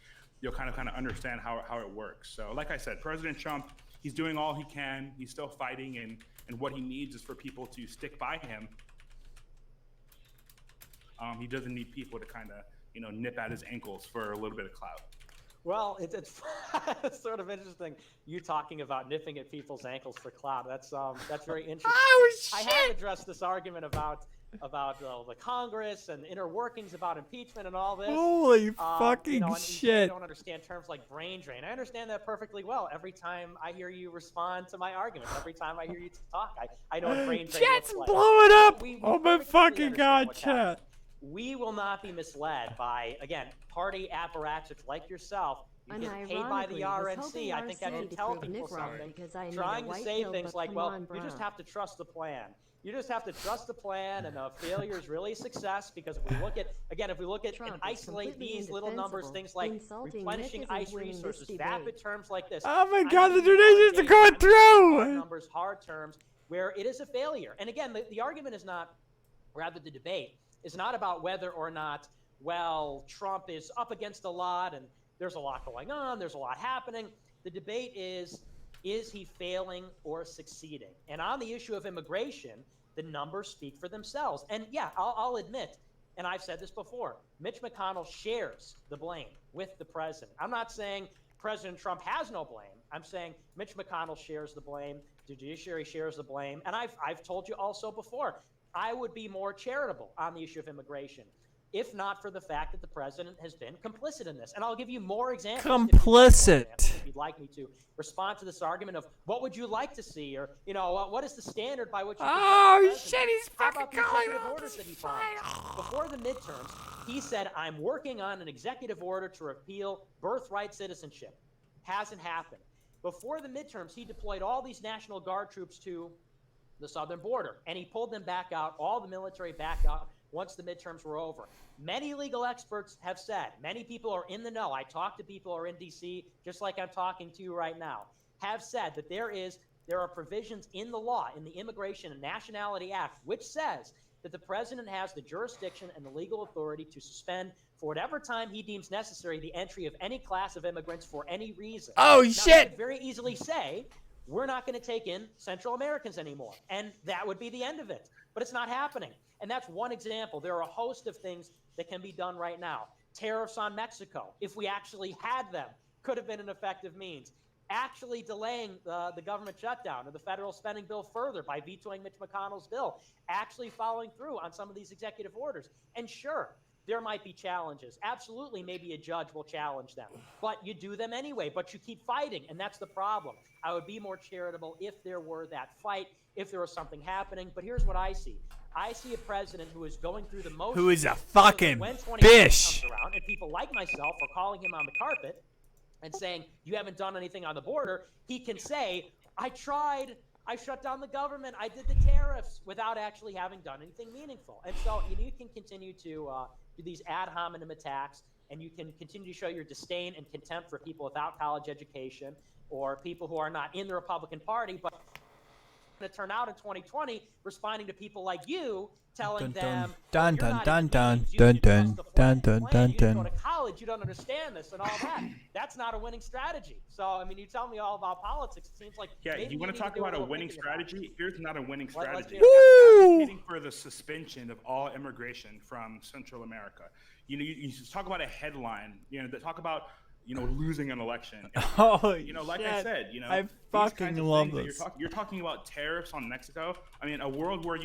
You'll kind of understand how it works. So, like I said, President Trump, he's doing all he can. He's still fighting, and what he needs is for people to stick by him. He doesn't need people to kind of, nip at his ankles for a little bit of clout. Well, it's sort of interesting you talking about nipping at people's ankles for clout. That's very interesting. Oh shit! I have addressed this argument about the Congress and inner workings about impeachment and all this. Holy fucking and shit! You don't understand terms like brain drain. I understand that perfectly well. Every time I hear you respond to my arguments, every time I hear you talk, I know what brain drain Chat's looks like. blowing up! We Oh my fucking god, what's chat! happening. We will not be misled by, again, party apparatchiks like yourself. You get paid by the RNC. I think that should tell people something. Trying to say things like, well, you just have to trust the plan. You just have to trust the plan, and failure is really a success, because if we look at, and isolate these little numbers, things like replenishing ICE resources, vapid terms like this. Oh my god, the donations are going through! Hard numbers, hard terms, where it is a failure. And again, the argument is not, rather the debate, is not about whether or not, well, Trump is up against a lot and there's a lot going on, there's a lot happening. The debate is he failing or succeeding? And on the issue of immigration, the numbers speak for themselves. And yeah, I'll admit, and I've said this before, Mitch McConnell shares the blame with the president. I'm not saying President Trump has no blame. I'm saying Mitch McConnell shares the blame, the judiciary shares the blame. And I've told you also before, I would be more charitable on the issue of immigration, if not for the fact that the president has been complicit in this. And I'll give you more examples. Complicit. If you'd like me to respond to this argument of what would you like to see, or what is the standard by which you oh shit, he's fucking calling orders that he promised. Before the midterms, he said, I'm working on an executive order to repeal birthright citizenship. Hasn't happened. Before the midterms, he deployed all these National Guard troops to the southern border. And he pulled them back out, all the military back out, once the midterms were over. Many legal experts have said, many people are in the know. I talk to people who are in D.C., just like I'm talking to you right now, have said that there are provisions in the law, in the Immigration and Nationality Act, which says that the president has the jurisdiction and the legal authority to suspend for whatever time he deems necessary the entry of any class of immigrants for any reason. Oh, now, shit! He could very easily say, we're not going to take in Central Americans anymore, and that would be the end of it. But it's not happening. And that's one example. There are a host of things that can be done right now. Tariffs on Mexico, if we actually had them, could have been an effective means. Actually delaying the government shutdown or the federal spending bill further by vetoing Mitch McConnell's bill, actually following through on some of these executive orders. And sure, there might be challenges. Absolutely, maybe a judge will challenge them. But you do them anyway, but you keep fighting, and that's the problem. I would be more charitable if there were that fight, if there was something happening. But here's what I see. I see a president who is going through the motions. Who is a so fucking when 2020 bish. comes around, and people like myself are calling him on the carpet and saying, you haven't done anything on the border, he can say, I tried. I shut down the government. I did the tariffs without actually having done anything meaningful. And so you can continue to do these ad hominem attacks, and you can continue to show your disdain and contempt for people without college education or people who are not in the Republican Party, but going to turn out in 2020 responding to people like you, telling them, dun you're dun not dun engaged, dun you dun didn't dun trust the dun plan, dun dun you didn't go dun. to college, you don't understand this and all that. That's not a winning strategy. So, I mean, you tell me all about politics, it seems like You want to talk about a winning strategy? Here's not a winning strategy. Advocating for the suspension of all immigration from Central America. You just talk about a headline. That talk about losing an election. Oh, like I said, I fucking love this. You're talking about tariffs on Mexico. I mean, a world where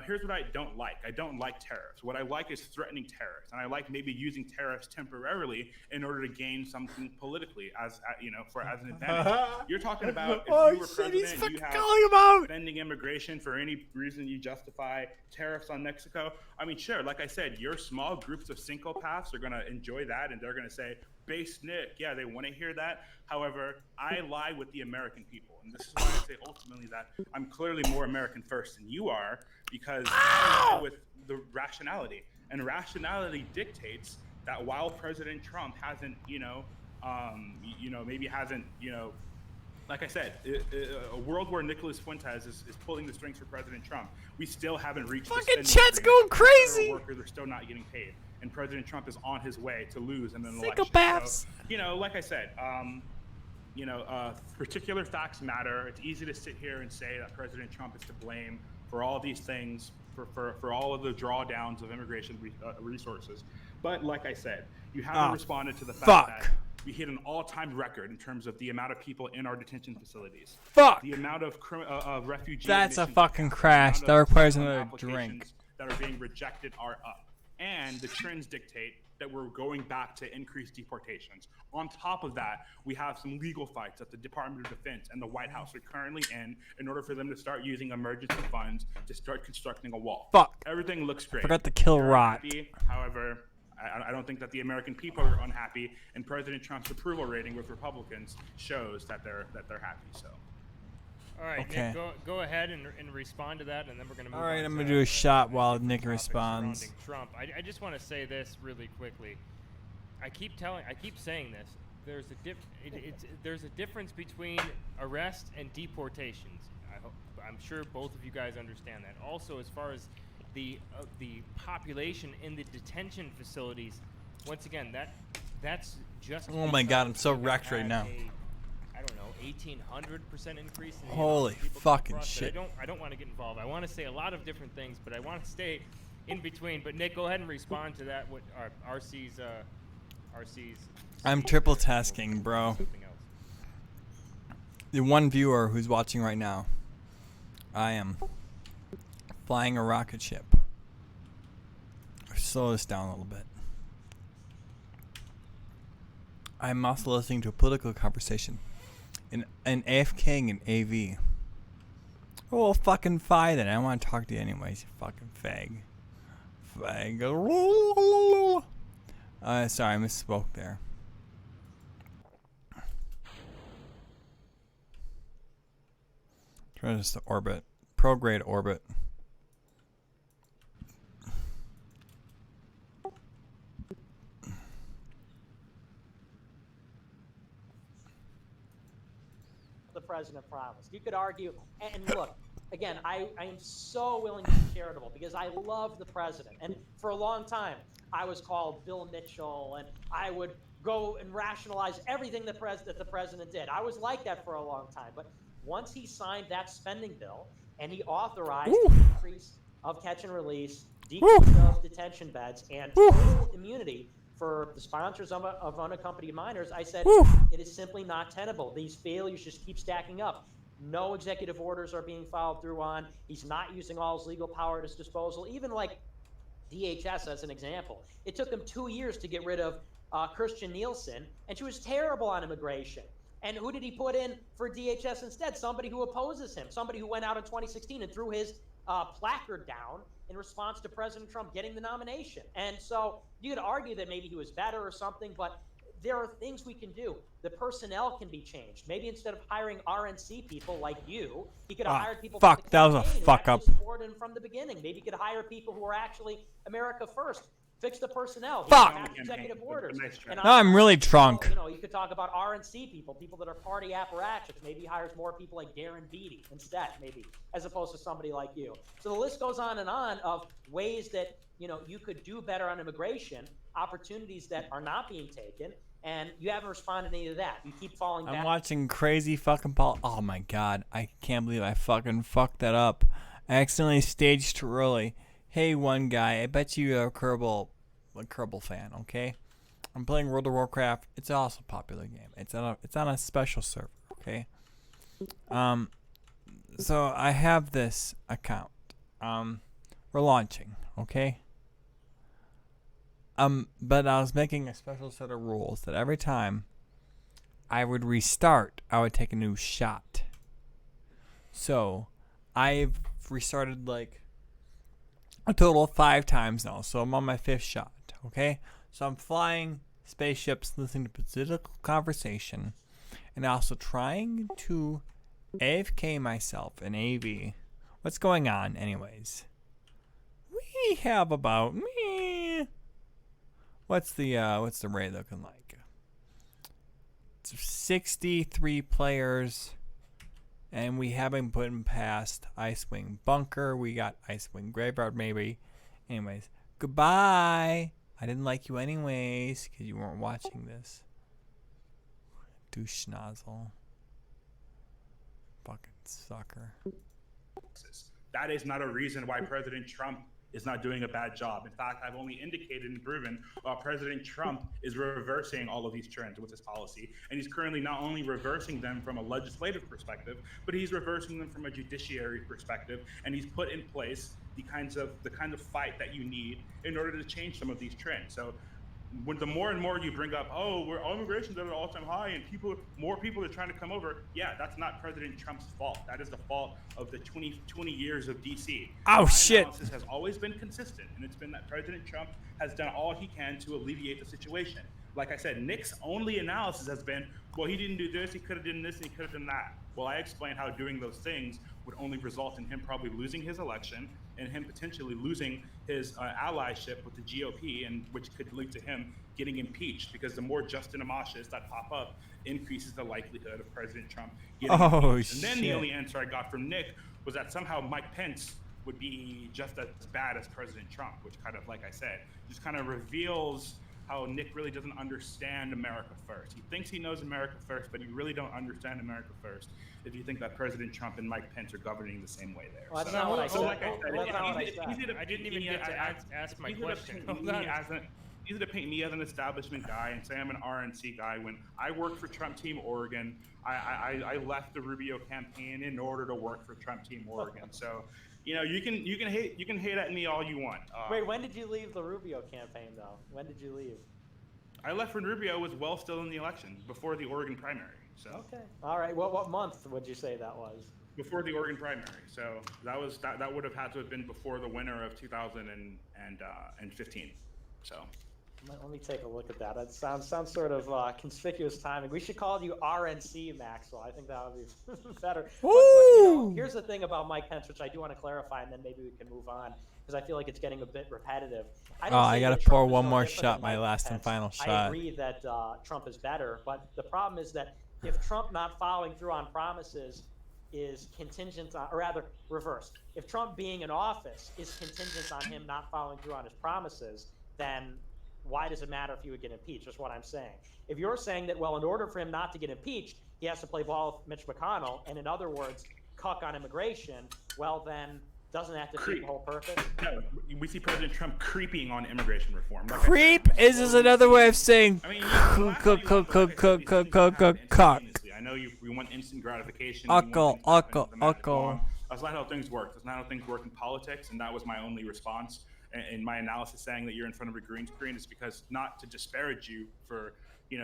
here's what I don't like. I don't like tariffs. What I like is threatening tariffs, and I like maybe using tariffs temporarily in order to gain something politically as an advantage. You're talking about if you were president, you have suspending immigration for any reason you justify tariffs on Mexico. I mean, sure, like I said, your small groups of psychopaths are going to enjoy that, and they're going to say, base Nick, yeah, they want to hear that. However, I lie with the American people, and this is why I say ultimately that I'm clearly more American first than you are, because I lie with the rationality, and rationality dictates that while President Trump hasn't, maybe hasn't, like I said, a world where Nicholas Fuentes is pulling the strings for President Trump, we still haven't reached. Fucking chat's going crazy. Workers are still not getting paid, and President Trump is on his way to lose in an Psychopaths. election. So, like I said, particular facts matter. It's easy to sit here and say that President Trump is to blame for all these things, for all of the drawdowns of immigration resources. But like I said, you haven't responded to the fact that we hit an all-time record in terms of the amount of people in our detention facilities. The amount of refugees. That's a fucking crash. That requires another drink. That are being rejected are up. And the trends dictate that we're going back to increased deportations. On top of that, we have some legal fights that the Department of Defense and the White House are currently in order for them to start using emergency funds to start constructing a wall. Everything looks great. Forgot to kill Rot. However, I don't think that the American people are unhappy, and President Trump's approval rating with Republicans shows that they're happy. So. All right, Okay. Nick, go ahead and respond to that, and then we're going to move on. All right, I'm to going to do a shot while the Nick topic responds. surrounding Trump. I just want to say this really quickly. I keep saying this. There's a difference between arrest and deportations. I'm sure both of you guys understand that. Also, as far as the population in the detention facilities, once again, that's just. Oh my God, I'm so wrecked right now. I don't know, 1,800% increase in the Holy people fucking across, shit. I don't want to get involved. I want to say a lot of different things, but I want to stay in between. But Nick, go ahead and respond to that. What RC's I'm triple tasking, bro. something else. The one viewer who's watching right now, I am flying a rocket ship. Slow this down a little bit. I'm also listening to a political conversation. An AFK and AV. Oh, well, fucking fine then. I don't want to talk to you anyways, you fucking fag. Sorry, I misspoke there. Trying just to orbit prograde orbit. The president promised. You could argue, and look, again, I am so willing to be charitable because I love the president. And for a long time, I was called Bill Mitchell, and I would go and rationalize everything that the president did. I was like that for a long time. But once he signed that spending bill and he authorized the increase of catch and release, decrease of detention beds, and total immunity for the sponsors of unaccompanied minors, I said, it is simply not tenable. These failures just keep stacking up. No executive orders are being followed through on. He's not using all his legal power at his disposal. Even like DHS as an example. It took them 2 years to get rid of Kirstjen Nielsen, and she was terrible on immigration. And who did he put in for DHS instead? Somebody who opposes him, somebody who went out in 2016 and threw his placard down in response to President Trump getting the nomination. And so you could argue that maybe he was better or something, but there are things we can do. The personnel can be changed. Maybe instead of hiring RNC people like you, he could have hired people fuck, from the that was a campaign who fuck actually up. supported him from the beginning. Maybe he could hire people who are actually America first. Fix the personnel. He Fuck. could pass executive orders. And Now I'm really drunk. You know, you could talk about RNC people that are party apparatchiks. Maybe he hires more people like Darren Beattie instead, maybe, as opposed to somebody like you. So the list goes on and on of ways that, you know, you could do better on immigration, opportunities that are not being taken, and you haven't responded to any of that. You keep falling back. I'm watching crazy fucking Paul. Oh my god, I can't believe I fucking fucked that up. I accidentally staged too early. Hey, one guy, I bet you're a Kerbal fan, okay? I'm playing World of Warcraft. It's also a popular game. It's on a special server, okay? So I have this account. We're launching, okay? But I was making a special set of rules that every time I would restart, I would take a new shot. So I've restarted like a total of 5 times now. So I'm on my 5th shot, okay? So I'm flying spaceships, listening to political conversation, and also trying to AFK myself in AV. What's going on anyways? We have about what's the raid looking like? It's 63 players, and we haven't put past Icewing Bunker. We got Icewing Graveyard maybe. Anyways, goodbye. I didn't like you anyways because you weren't watching this. Douche schnozzle. Fucking sucker. That is not a reason why President Trump is not doing a bad job. In fact, I've only indicated and proven President Trump is reversing all of these trends with his policy. And he's currently not only reversing them from a legislative perspective, but he's reversing them from a judiciary perspective. And he's put in place the kind of fight that you need in order to change some of these trends. So when the more and more you bring up, immigration's at an all-time high and more people are trying to come over, yeah, that's not President Trump's fault. That is the fault of the 20 years of DC. Oh, shit. My analysis has always been consistent, and it's been that President Trump has done all he can to alleviate the situation. Like I said, Nick's only analysis has been, well, he didn't do this, he could have done this, and he could have done that. Well, I explained how doing those things would only result in him probably losing his election and him potentially losing his allyship with the GOP, and which could lead to him getting impeached, because the more Justin Amashes that pop up increases the likelihood of President Trump getting impeached. And then the only answer I got from Nick was that somehow Mike Pence would be just as bad as President Trump, which kind of, like I said, just kind of reveals how Nick really doesn't understand America first. He thinks he knows America first, but you really don't understand America first if you think that President Trump and Mike Pence are governing the same way there. Well, that's not what I said. Like I said, I didn't even get to ask my question. Easy to paint me as an establishment guy and say I'm an RNC guy when I worked for Trump Team Oregon. I left the Rubio campaign in order to work for Trump Team Oregon. So, you know, you can hate at me all you want. Wait, when did you leave the Rubio campaign though? When did you leave? I left when Rubio was well still in the election, before the Oregon primary. So. Okay. All right. What month would you say that was? Before the Oregon primary. So that would have had to have been before the winter of 2015. So. Let me take a look at that. That sounds sort of conspicuous timing. We should call you RNC, Maxwell. I think that would be better. But, here's the thing about Mike Pence, which I do want to clarify, and then maybe we can move on, because I feel like it's getting a bit repetitive. I gotta pour one more shot, my last and final shot. I agree that Trump is better, but the problem is that if Trump not following through on promises is contingent on, or rather reversed, if Trump being in office is contingent on him not following through on his promises, then why does it matter if he would get impeached? That's what I'm saying. If you're saying that, well, in order for him not to get impeached, he has to play ball with Mitch McConnell, and in other words, cuck on immigration, well, then doesn't that defeat the whole purpose? No, we see President Trump creeping on immigration reform. Like Creep is another way of saying cock. I know we want instant gratification. Uncle. That's not how things work. That's not how things work in politics, and that was my only response. In my analysis, saying that you're in front of a green screen is because, not to disparage you for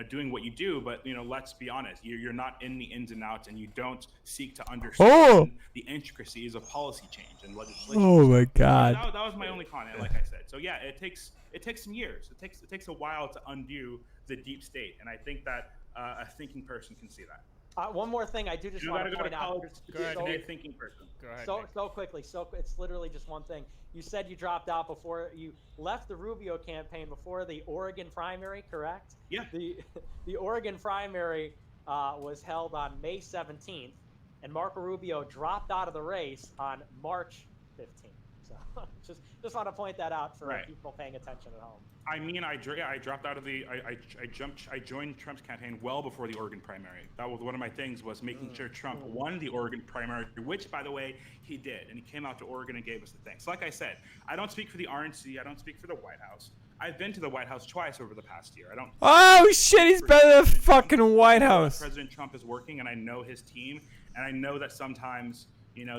doing what you do, but let's be honest, you're not in the ins and outs, and you don't seek to understand the intricacies of policy change and legislation. Oh my God! That was my only comment, like I said. So yeah, it takes some years. It takes a while to undo the deep state, and I think that a thinking person can see that. One more thing, I do just want to point out. Go ahead, a thinking person. Go ahead. So quickly, it's literally just one thing. You said you dropped out before you left the Rubio campaign before the Oregon primary, correct? Yeah. The Oregon primary was held on May 17th, and Marco Rubio dropped out of the race on March 15th. So just want to point that out for people paying attention at home. I mean, I dropped out of I joined Trump's campaign well before the Oregon primary. That was one of my things, was making sure Trump won the Oregon primary, which, by the way, he did. And he came out to Oregon and gave us the thanks. Like I said, I don't speak for the RNC. I don't speak for the White House. I've been to the White House twice over the past year. I don't. Oh shit! He's been to the fucking White House. President Trump is working, and I know his team, and I know that sometimes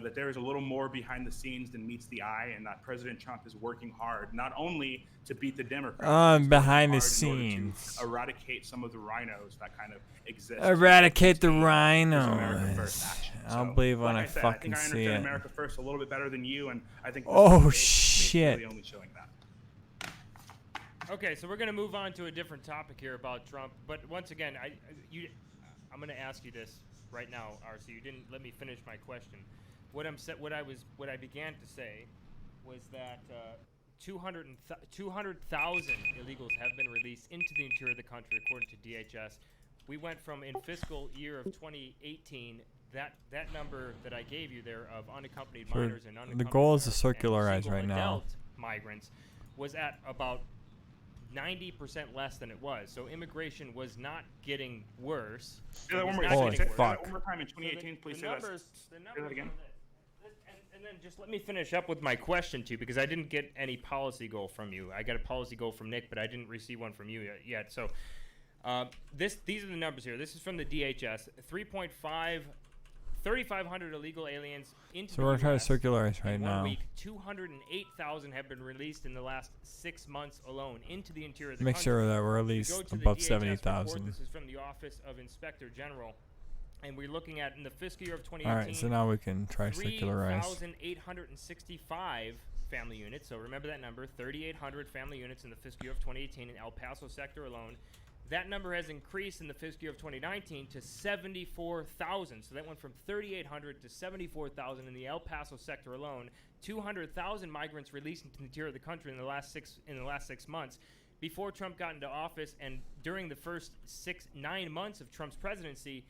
that there is a little more behind the scenes than meets the eye, and that President Trump is working hard, not only to beat the Democrats, behind the scenes, to eradicate some of the rhinos that kind of exist. Eradicate the rhinos. I'll So, believe when like I said, fucking I think I see understand it. America First a little bit better than you, and I think Shit. really only showing that. Okay, so we're going to move on to a different topic here about Trump. But once again, I'm going to ask you this right now, RC. You didn't let me finish my question. What I began to say was that 200,000 illegals have been released into the interior of the country, according to DHS. We went from, in fiscal year of 2018, that number that I gave you there of unaccompanied minors and unaccompanied The goal is to minors and circularize single right now. adult migrants was at about 90% less than it was. So immigration was not getting worse. Say that one more, Holy say that fuck. one more time in 2018, please say that. The Say numbers that again. and then just let me finish up with my question too, because I didn't get any policy goal from you. I got a policy goal from Nick, but I didn't receive one from you yet. So these are the numbers here. This is from the DHS. 3,500 illegal aliens into So the we're trying US to circularize right in now. 1 week. 208,000 have been released in the last 6 months alone into the interior of the Make country. sure that we're at If you least go to the above DHS 70,000. report, this is from the Office of Inspector General, and we're looking at in the fiscal year of 2018. All right, so now we can try circularize. 3,865 family units. So remember that number, 3,800 family units in the fiscal year of 2018 in El Paso sector alone. That number has increased in the fiscal year of 2019 to 74,000. So that went from 3,800 to 74,000 in the El Paso sector alone. 200,000 migrants released into the interior of the country in the last 6 months. Before Trump got into office and during the first 9 months of Trump's presidency,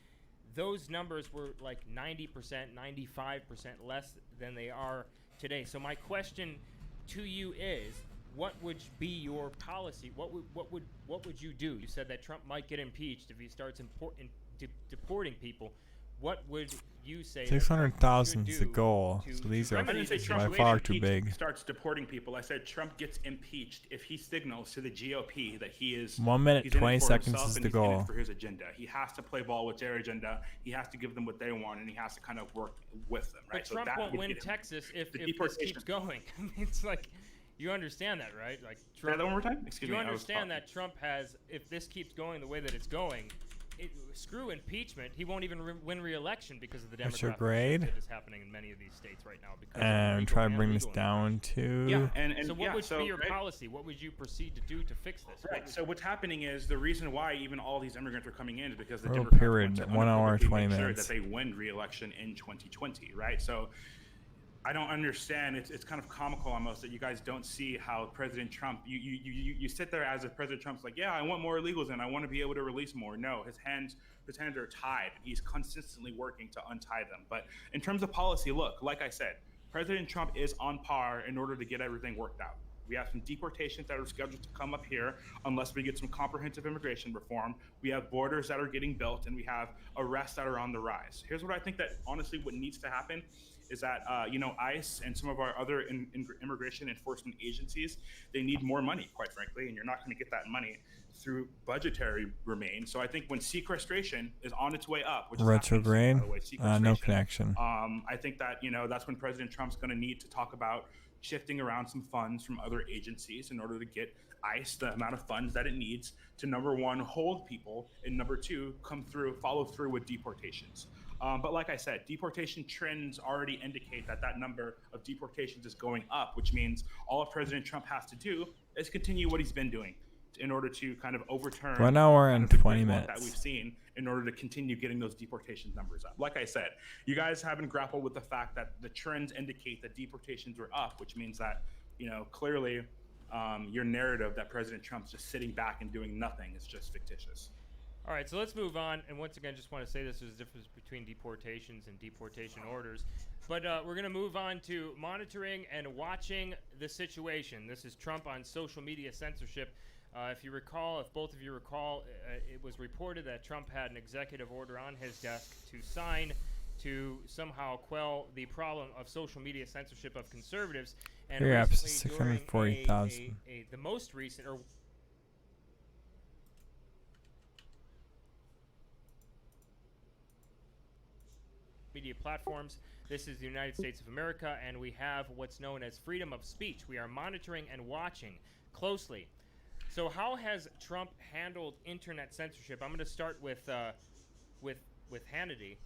those numbers were like 90%, 95% less than they are today. So my question to you is, what would be your policy? What would you do? You said that Trump might get impeached if he starts deporting people. What would you say? 600,000 is the goal. So these are I didn't say Trump by far too big. starts deporting people. I said Trump gets impeached if he signals to the GOP that he is 1 minute, he's in it 20 for seconds himself is and the he's in it goal. for his agenda. He has to play ball with their agenda. He has to give them what they want, and he has to kind of work with them. Right? But Trump won't win Texas if this keeps going. I mean, it's like, you understand that, right? Like, Trump, say that one more time. Excuse you me. understand that Trump has, if this keeps going the way that it's going, screw impeachment. He won't even win re-election because of the What's your demographic grade? shift that is happening in many of these states right now. Because And of try to legal bring and this legal down to. Yeah, and so what yeah, would be your right? policy? What would you proceed to do to fix this? Right. So what's happening is the reason why even all these immigrants are coming in is because the Oh, Democrats period. want to 1 hour, unequivocally 20 make sure minutes. that they win re-election in 2020, right? So I don't understand. It's kind of comical almost that you guys don't see how President Trump. You sit there as if President Trump's like, yeah, I want more illegals and I want to be able to release more. No, his hands are tied. He's consistently working to untie them. But in terms of policy, look, like I said, President Trump is on par in order to get everything worked out. We have some deportations that are scheduled to come up here unless we get some comprehensive immigration reform. We have borders that are getting built, and we have arrests that are on the rise. Here's what I think that honestly what needs to happen is that, ICE and some of our other immigration enforcement agencies, they need more money, quite frankly, and you're not going to get that money through budgetary remain. So I think when sequestration is on its way up, which is Retrograde, by the way, no sequestration, connection. I think that, that's when President Trump's going to need to talk about shifting around some funds from other agencies in order to get ICE the amount of funds that it needs to, number one, hold people, and number two, follow through with deportations. But like I said, deportation trends already indicate that number of deportations is going up, which means all President Trump has to do is continue what he's been doing in order to kind of overturn 1 hour kind and of the 20 gridlock that minutes. we've seen in order to continue getting those deportation numbers up. Like I said, you guys haven't grappled with the fact that the trends indicate that deportations are up, which means that, clearly your narrative that President Trump's just sitting back and doing nothing is just fictitious. All right, so let's move on. And once again, just want to say there's a difference between deportations and deportation orders. But we're going to move on to monitoring and watching the situation. This is Trump on social media censorship. If both of you recall, it was reported that Trump had an executive order on his desk to sign to somehow quell the problem of social media censorship of conservatives. And Here, recently, during 640,000. the most recent, or media platforms. This is the United States of America, and we have what's known as freedom of speech. We are monitoring and watching closely. So how has Trump handled internet censorship? I'm going to start with Hannity,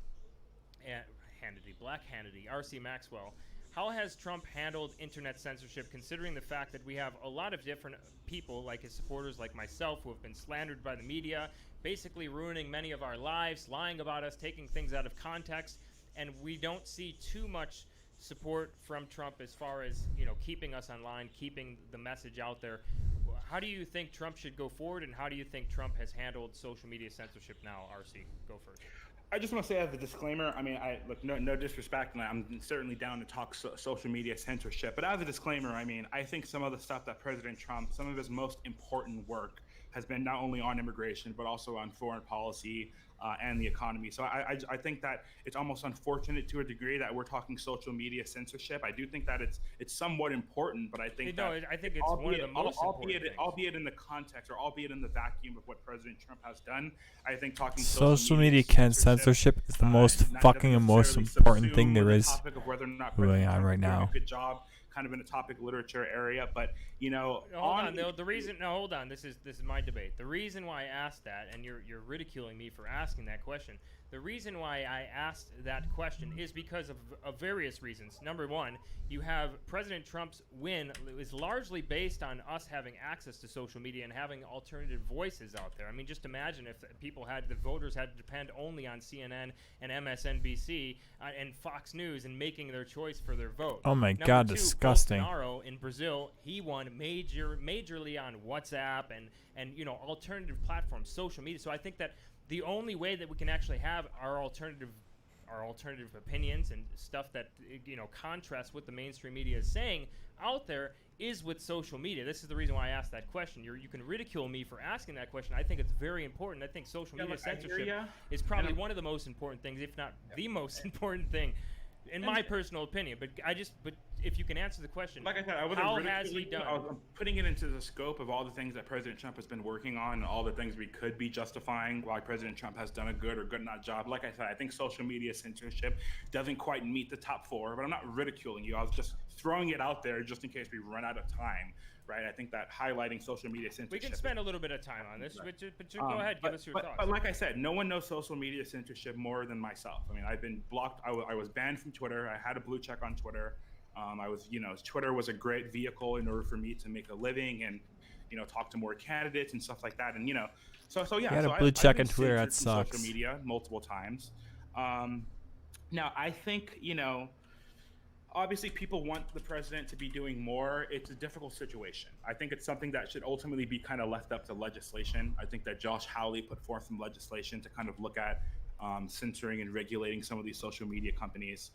Black Hannity, R.C. Maxwell. How has Trump handled internet censorship, considering the fact that we have a lot of different people, like his supporters, like myself, who have been slandered by the media, basically ruining many of our lives, lying about us, taking things out of context, and we don't see too much support from Trump as far as, keeping us online, keeping the message out there. How do you think Trump should go forward, and how do you think Trump has handled social media censorship now? RC, go first. I just want to say as a disclaimer, no disrespect, and I'm certainly down to talk social media censorship, but as a disclaimer, I think some of the stuff that President Trump, some of his most important work has been not only on immigration, but also on foreign policy and the economy. So I think that it's almost unfortunate to a degree that we're talking social media censorship. I do think that it's somewhat important, but I think I think it's one of the most important things. Albeit in the context, or albeit in the vacuum of what President Trump has done, I think talking Social media censorship is the most fucking and most important thing there is going on right now. Good job kind of in a topic literature area, but hold on, this is my debate. The reason why I asked that, and you're ridiculing me for asking that question, the reason why I asked that question is because of various reasons. Number one, you have President Trump's win is largely based on us having access to social media and having alternative voices out there. Just imagine if the voters had to depend only on CNN and MSNBC and Fox News in making their choice for their vote. Oh my Number God, two, disgusting. Bolsonaro in Brazil, he won majorly on WhatsApp and alternative platforms, social media. So I think that the only way that we can actually have our alternative opinions and stuff that contrasts what the mainstream media is saying out there is with social media. This is the reason why I asked that question. You can ridicule me for asking that question. I think it's very important. I think social media censorship is probably one of the most important things, if not the most important thing, in my personal opinion. But if you can answer the question, like I said, how has he done? I'm putting it into the scope of all the things that President Trump has been working on and all the things we could be justifying why President Trump has done a good or good enough job. Like I said, I think social media censorship doesn't quite meet the top four, but I'm not ridiculing you. I was just throwing it out there just in case we run out of time. right? I think that highlighting social media censorship. We can spend a little bit of time on this, Right. but go ahead, give us your thoughts. But like I said, no one knows social media censorship more than myself. I mean, I've been blocked. I was banned from Twitter. I had a blue check on Twitter. Twitter was a great vehicle in order for me to make a living and, talk to more candidates and stuff like that. And, so yeah. You had so a blue I've check been on Twitter, censored that from sucks. social media multiple times. Now, I think, obviously people want the president to be doing more. It's a difficult situation. I think it's something that should ultimately be kind of left up to legislation. I think that Josh Hawley put forth some legislation to kind of look at censoring and regulating some of these social media companies.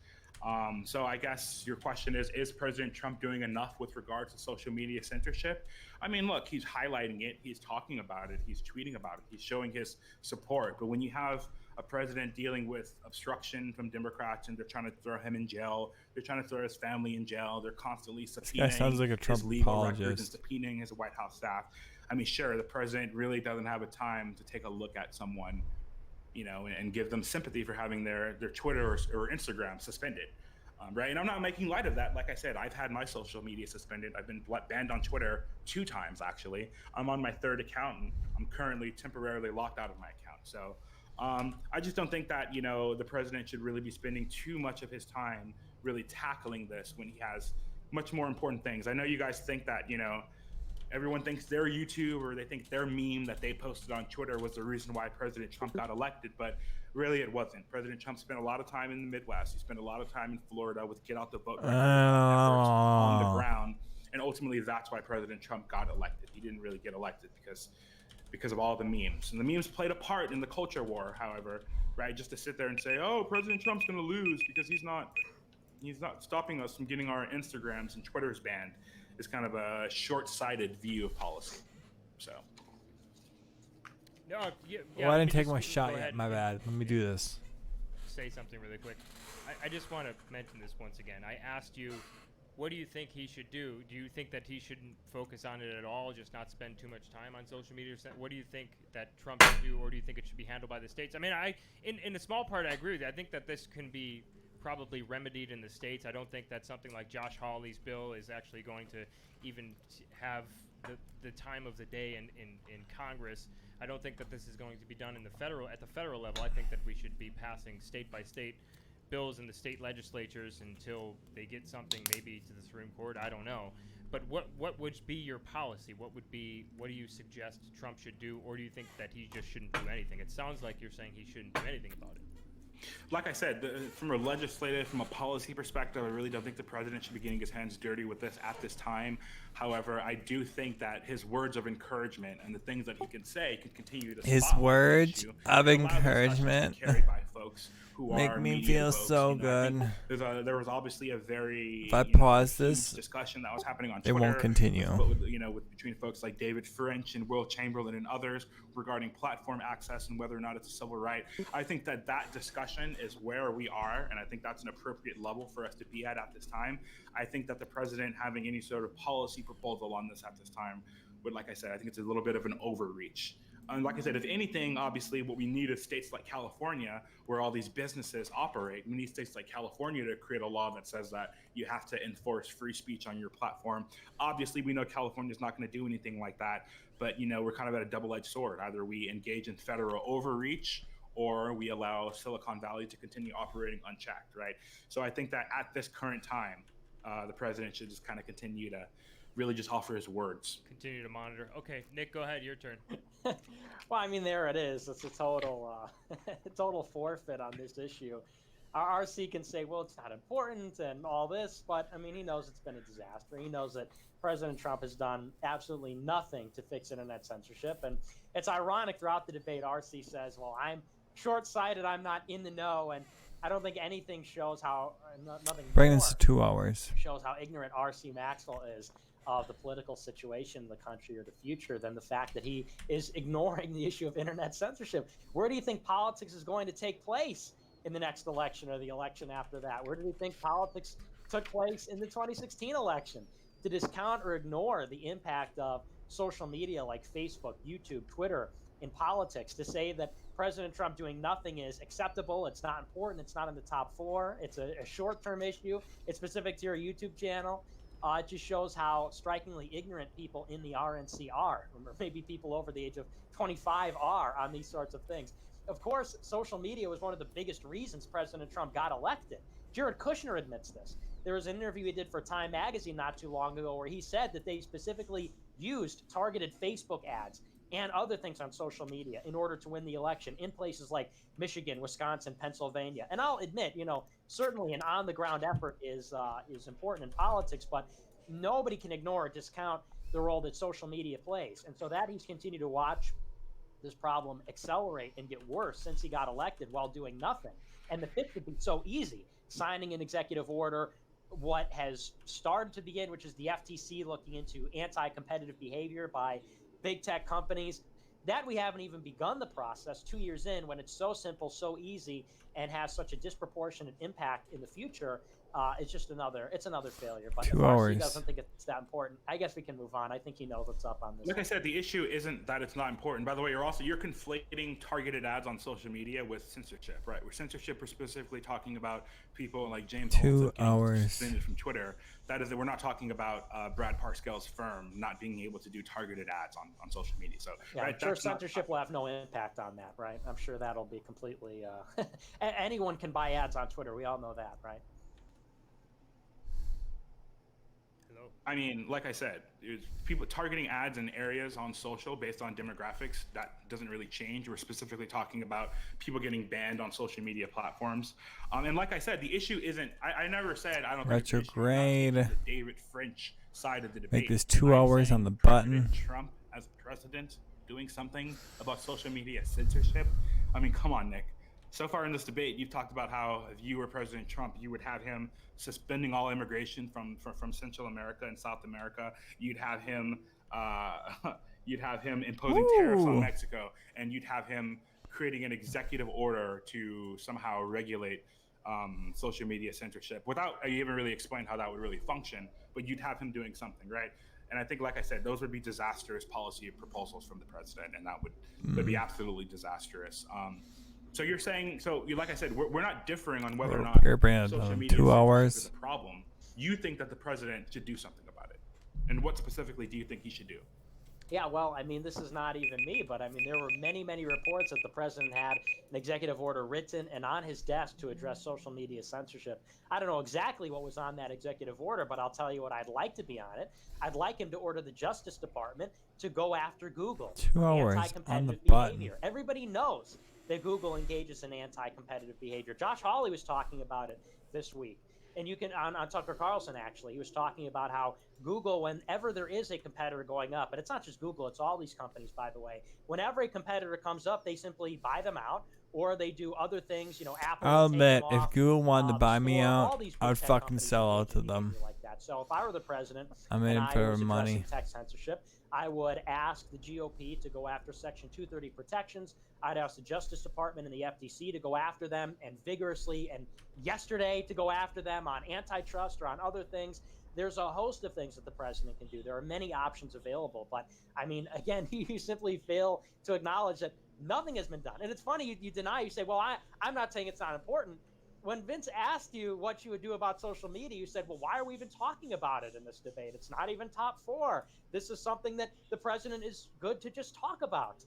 So I guess your question is President Trump doing enough with regards to social media censorship? I mean, look, he's highlighting it. He's talking about it. He's tweeting about it. He's showing his support. But when you have a president dealing with obstruction from Democrats and they're trying to throw him in jail, they're trying to throw his family in jail, they're constantly subpoenaing sounds like a Trump his legal records and apologist. subpoenaing his White House staff. I mean, sure, the president really doesn't have a time to take a look at someone, and give them sympathy for having their Twitter or Instagram suspended. Right. And I'm not making light of that. Like I said, I've had my social media suspended. I've been banned on Twitter 2 times, actually. I'm on my 3rd account and I'm currently temporarily locked out of my account. So I just don't think that, the president should really be spending too much of his time really tackling this when he has much more important things. I know you guys think that, everyone thinks their YouTube or they think their meme that they posted on Twitter was the reason why President Trump got elected, but really it wasn't. President Trump spent a lot of time in the Midwest. He spent a lot of time in Florida with Get Out the Vote efforts on the ground, and ultimately that's why President Trump got elected. He didn't really get elected because of all the memes. And the memes played a part in the culture war, however, right? Just to sit there and say, oh, President Trump's going to lose because he's not stopping us from getting our Instagrams and Twitters banned is kind of a short-sighted view of policy. So. No, yeah, Well, I didn't we take just- my go shot ahead yet. My and bad. Let me do this. Say something really quick. I just want to mention this once again. I asked you, what do you think he should do? Do you think that he shouldn't focus on it at all, just not spend too much time on social media? What do you think that Trump should do, or do you think it should be handled by the states? I mean, in a small part, I agree with you. I think that this can be probably remedied in the states. I don't think that something like Josh Hawley's bill is actually going to even have the time of the day in Congress. I don't think that this is going to be done at the federal level. I think that we should be passing state by state bills in the state legislatures until they get something maybe to the Supreme Court. I don't know. But what would be your policy? What do you suggest Trump should do, or do you think that he just shouldn't do anything? It sounds like you're saying he shouldn't do anything about it. Like I said, from a policy perspective, I really don't think the president should be getting his hands dirty with this at this time. However, I do think that his words of encouragement and the things that he can say can continue to His spotlight the words issue of and allow discussions to be encouragement carried by folks who make are me media feel folks. so I think good. there was obviously a very If I pause huge this, discussion that was happening on it Twitter. won't continue. Between folks like David French and Will Chamberlain and others regarding platform access and whether or not it's a civil right. I think that discussion is where we are, and I think that's an appropriate level for us to be at this time. I think that the president having any sort of policy proposal on this at this time would, like I said, I think it's a little bit of an overreach. And like I said, if anything, obviously what we need is states like California, where all these businesses operate. We need states like California to create a law that says that you have to enforce free speech on your platform. Obviously, we know California is not going to do anything like that, but we're kind of at a double-edged sword. Either we engage in federal overreach, or we allow Silicon Valley to continue operating unchecked, right? So I think that at this current time, the president should just kind of continue to really just offer his words. Continue to monitor. Okay, Nick, go ahead. Your turn. Well, I mean, there it is. It's a total, total forfeit on this issue. Our RC can say, well, it's not important and all this, but I mean, he knows it's been a disaster. He knows that President Trump has done absolutely nothing to fix internet censorship. And it's ironic throughout the debate, RC says, well, I'm short-sighted, I'm not in the know, and I don't think anything shows how, nothing Bring more this to 2 hours. shows how ignorant R.C. Maxwell is of the political situation in the country or the future than the fact that he is ignoring the issue of internet censorship. Where do you think politics is going to take place in the next election or the election after that? Where do you think politics took place in the 2016 election? To discount or ignore the impact of social media like Facebook, YouTube, Twitter in politics, to say that President Trump doing nothing is acceptable, it's not important, it's not in the top 4, it's a short-term issue, it's specific to your YouTube channel. It just shows how strikingly ignorant people in the RNC are, or maybe people over the age of 25 are on these sorts of things. Of course, social media was one of the biggest reasons President Trump got elected. Jared Kushner admits this. There was an interview he did for Time Magazine not too long ago where he said that they specifically used targeted Facebook ads and other things on social media in order to win the election in places like Michigan, Wisconsin, Pennsylvania. And I'll admit, certainly an on-the-ground effort is important in politics, but nobody can ignore or discount the role that social media plays. And so that he's continued to watch this problem accelerate and get worse since he got elected while doing nothing. And the fix would be so easy, signing an executive order, what has started to begin, which is the FTC looking into anti-competitive behavior by big tech companies. That we haven't even begun the process 2 years in, when it's so simple, so easy, and has such a disproportionate impact in the future. It's another failure. But 2 if hours. RC doesn't think it's that important, I guess we can move on. I think he knows what's up on this. Like I said, the issue isn't that it's not important. By the way, you're conflating targeted ads on social media with censorship, right? Where censorship, we're specifically talking about people like James 2 Holmes getting hours. suspended from Twitter. That we're not talking about Brad Parscale's firm not being able to do targeted ads on social media. So yeah, right, I'm sure censorship will have no impact on that, right? I'm sure that'll be completely. Anyone can buy ads on Twitter. We all know that, right? I mean, like I said, people targeting ads in areas on social based on demographics, that doesn't really change. We're specifically talking about people getting banned on social media platforms. And like I said, the issue isn't, I never said, I don't think it's Retrograde. the David French side of the debate. Make this 2 I'm hours saying on the President button. Trump as president doing something about social media censorship. I mean, come on, Nick. So far in this debate, you've talked about how if you were President Trump, you would have him suspending all immigration from Central America and South America. You'd have him imposing tariffs on Mexico, and you'd have him creating an executive order to somehow regulate social media censorship without you even really explain how that would really function. But you'd have him doing something, right? And I think, like I said, those would be disastrous policy proposals from the president, and that would be absolutely disastrous. So you're saying, like I said, we're not differing on whether or not social media 2 hours is a problem. You think that the president should do something about it, and what specifically do you think he should do? Yeah, well, I mean, this is not even me, but I mean, there were many, many reports that the president had an executive order written and on his desk to address social media censorship. I don't know exactly what was on that executive order, but I'll tell you what I'd like to be on it. I'd like him to order the Justice Department to go after Google. 2 hours on the anti-competitive button. behavior. Everybody knows that Google engages in anti-competitive behavior. Josh Hawley was talking about it this week. And you can, on Tucker Carlson, actually, he was talking about how Google, whenever there is a competitor going up, and it's not just Google, it's all these companies, by the way, whenever a competitor comes up, they simply buy them out, or they do other things, Apple. I'll admit, if Google wanted to buy me out, I would fucking sell out to them. Like that. So if I were the president, I'm in for money. Tech censorship, I would ask the GOP to go after Section 230 protections. I'd ask the Justice Department and the FTC to go after them and vigorously, and yesterday to go after them on antitrust or on other things. There's a host of things that the president can do. There are many options available. But, I mean, again, you simply fail to acknowledge that nothing has been done. And it's funny, you deny, you say, well, I'm not saying it's not important. When Vince asked you what you would do about social media, you said, well, why are we even talking about it in this debate? It's not even top 4. This is something that the president is good to just talk about.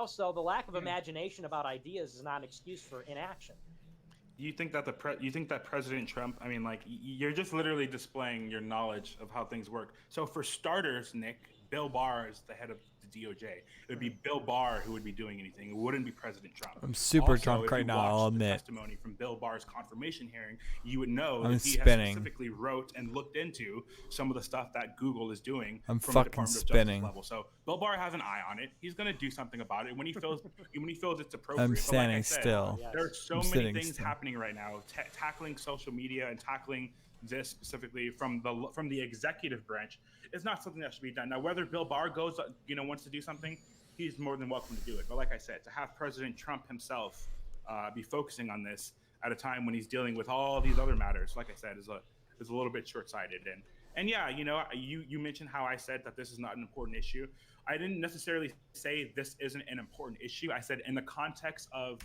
So the lack of imagination about ideas is not an excuse for inaction. You think that President Trump, I mean, like, you're just literally displaying your knowledge of how things work. So for starters, Nick, Bill Barr is the head of the DOJ. It would be Bill Barr who would be doing anything. It wouldn't be President Trump. I'm super also, drunk right now, I'll admit. Testimony from Bill Barr's confirmation hearing, you would know I'm that he spinning. has specifically wrote and looked into some of the stuff that Google is doing I'm from fucking the Department of spinning. Justice level. So Bill Barr has an eye on it. He's going to do something about it when he feels it's appropriate. I'm But standing like I said, still. there are so I'm many sitting things still. happening right now, tackling social media and tackling this specifically from the executive branch is not something that should be done. Now, whether Bill Barr wants to do something, he's more than welcome to do it. But like I said, to have President Trump himself be focusing on this at a time when he's dealing with all these other matters, like I said, is a little bit short-sighted. And yeah, you mentioned how I said that this is not an important issue. I didn't necessarily say this isn't an important issue. I said in the context of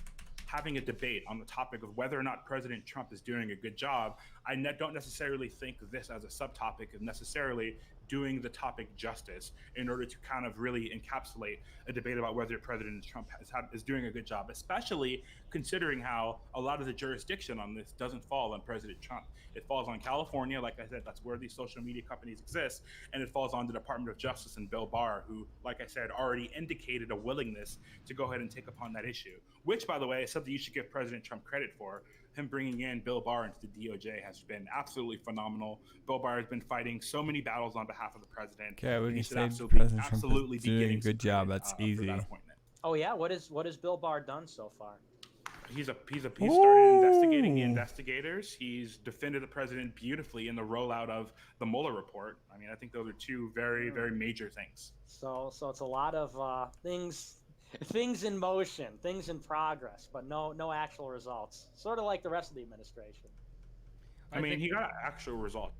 having a debate on the topic of whether or not President Trump is doing a good job, I don't necessarily think of this as a subtopic of necessarily doing the topic justice in order to kind of really encapsulate a debate about whether President Trump is doing a good job, especially considering how a lot of the jurisdiction on this doesn't fall on President Trump. It falls on California. Like I said, that's where these social media companies exist. And it falls on the Department of Justice and Bill Barr, who, like I said, already indicated a willingness to go ahead and take upon that issue, which, by the way, is something you should give President Trump credit for. Him bringing in Bill Barr into the DOJ has been absolutely phenomenal. Bill Barr has been fighting so many battles on behalf of the president. Okay, we He can should say President Trump absolutely is be doing a getting good some job. credit, That's for easy. that appointment. Oh yeah, what has Bill Barr done so far? He's started investigating the investigators. He's defended the president beautifully in the rollout of the Mueller report. I mean, I think those are two very, very major things. So it's a lot of things in motion, things in progress, but no actual results. Sort of like the rest of the administration. I mean, he got actual results.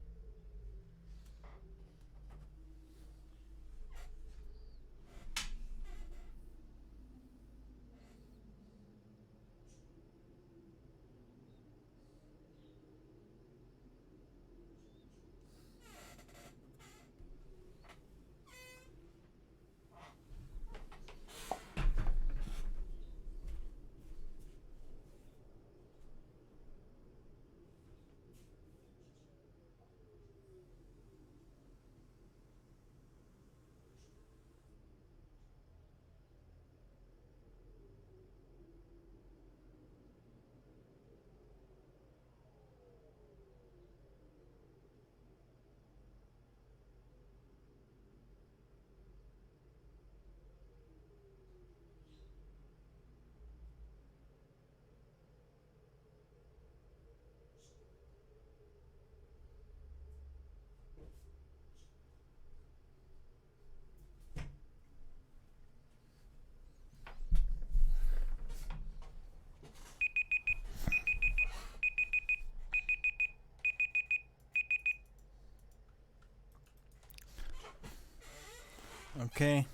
Okay,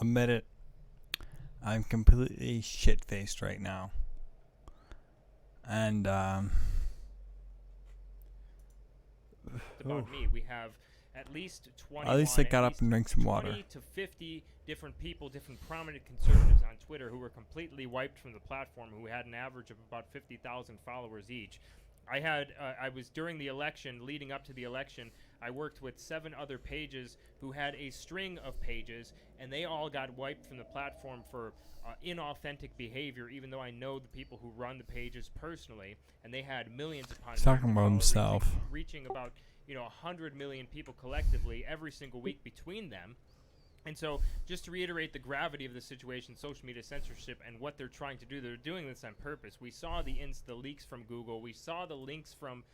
admit it. I'm completely shit-faced right now. And, About me, we have at least 20. At least I got up and drank some water. 20 to 50 different people, different prominent conservatives on Twitter who were completely wiped from the platform, who had an average of about 50,000 followers each. I was during the election, leading up to the election, I worked with 7 other pages who had a string of pages, and they all got wiped from the platform for inauthentic behavior, even though I know the people who run the pages personally, and they had millions upon He's talking about himself. reaching about 100 million people collectively every single week between them. And so, just to reiterate the gravity of the situation, social media censorship, and what they're trying to do, they're doing this on purpose. We saw the leaks from Google. We saw the leaks from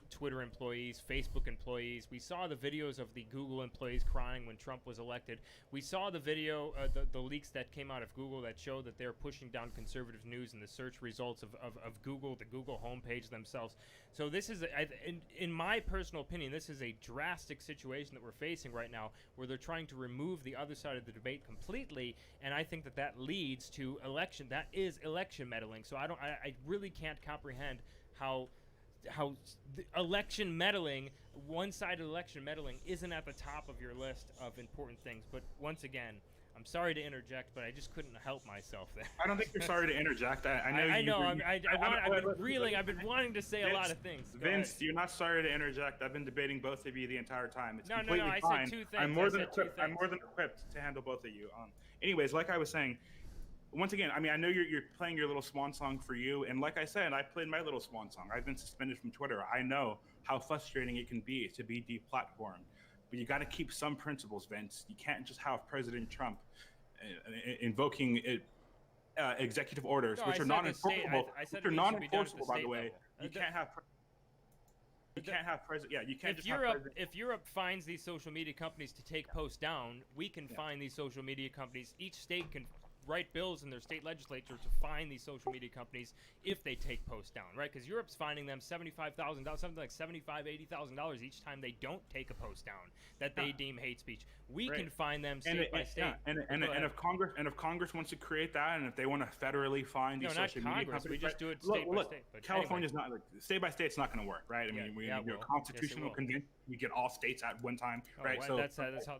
Twitter employees, Facebook employees. We saw the videos of the Google employees crying when Trump was elected. We saw the video, the leaks that came out of Google that show that they're pushing down conservative news in the search results of Google, the Google homepage themselves. So this is, in my personal opinion, this is a drastic situation that we're facing right now, where they're trying to remove the other side of the debate completely, and I think that leads to election. That is election meddling. So I really can't comprehend how the election meddling, one-sided election meddling, isn't at the top of your list of important things. But once again, I'm sorry to interject, but I just couldn't help myself there. I don't think you're sorry to interject. I've been wanting to say a lot of things. Vince, you're not sorry to interject. I've been debating both of you the entire time. It's No, completely I fine. said 2 things. I'm more than equipped to handle both of you. Anyways, like I was saying, once again, I mean, I know you're playing your little swan song for you, and like I said, I played my little swan song. I've been suspended from Twitter. I know how frustrating it can be to be deplatformed. But you got to keep some principles, Vince. You can't just have President Trump invoking executive orders, which are non-enforceable. Which are non-enforceable, by the way. You can't have. You can't have president. Yeah, you can't just have president. If Europe finds these social media companies to take posts down, we can find these social media companies. Each state can write bills in their state legislature to fine these social media companies if they take posts down, right? Because Europe's fining them $75,000, something like $80,000 each time they don't take a post down that they deem hate speech. We can fine them state by state. And if Congress wants to create that, and if they want to federally fine these social media companies, we just do it state by state. But California's not like state by state. It's not going to work, right? I mean, we do a constitutional convention. You get all states at one time, right? Well, so that's how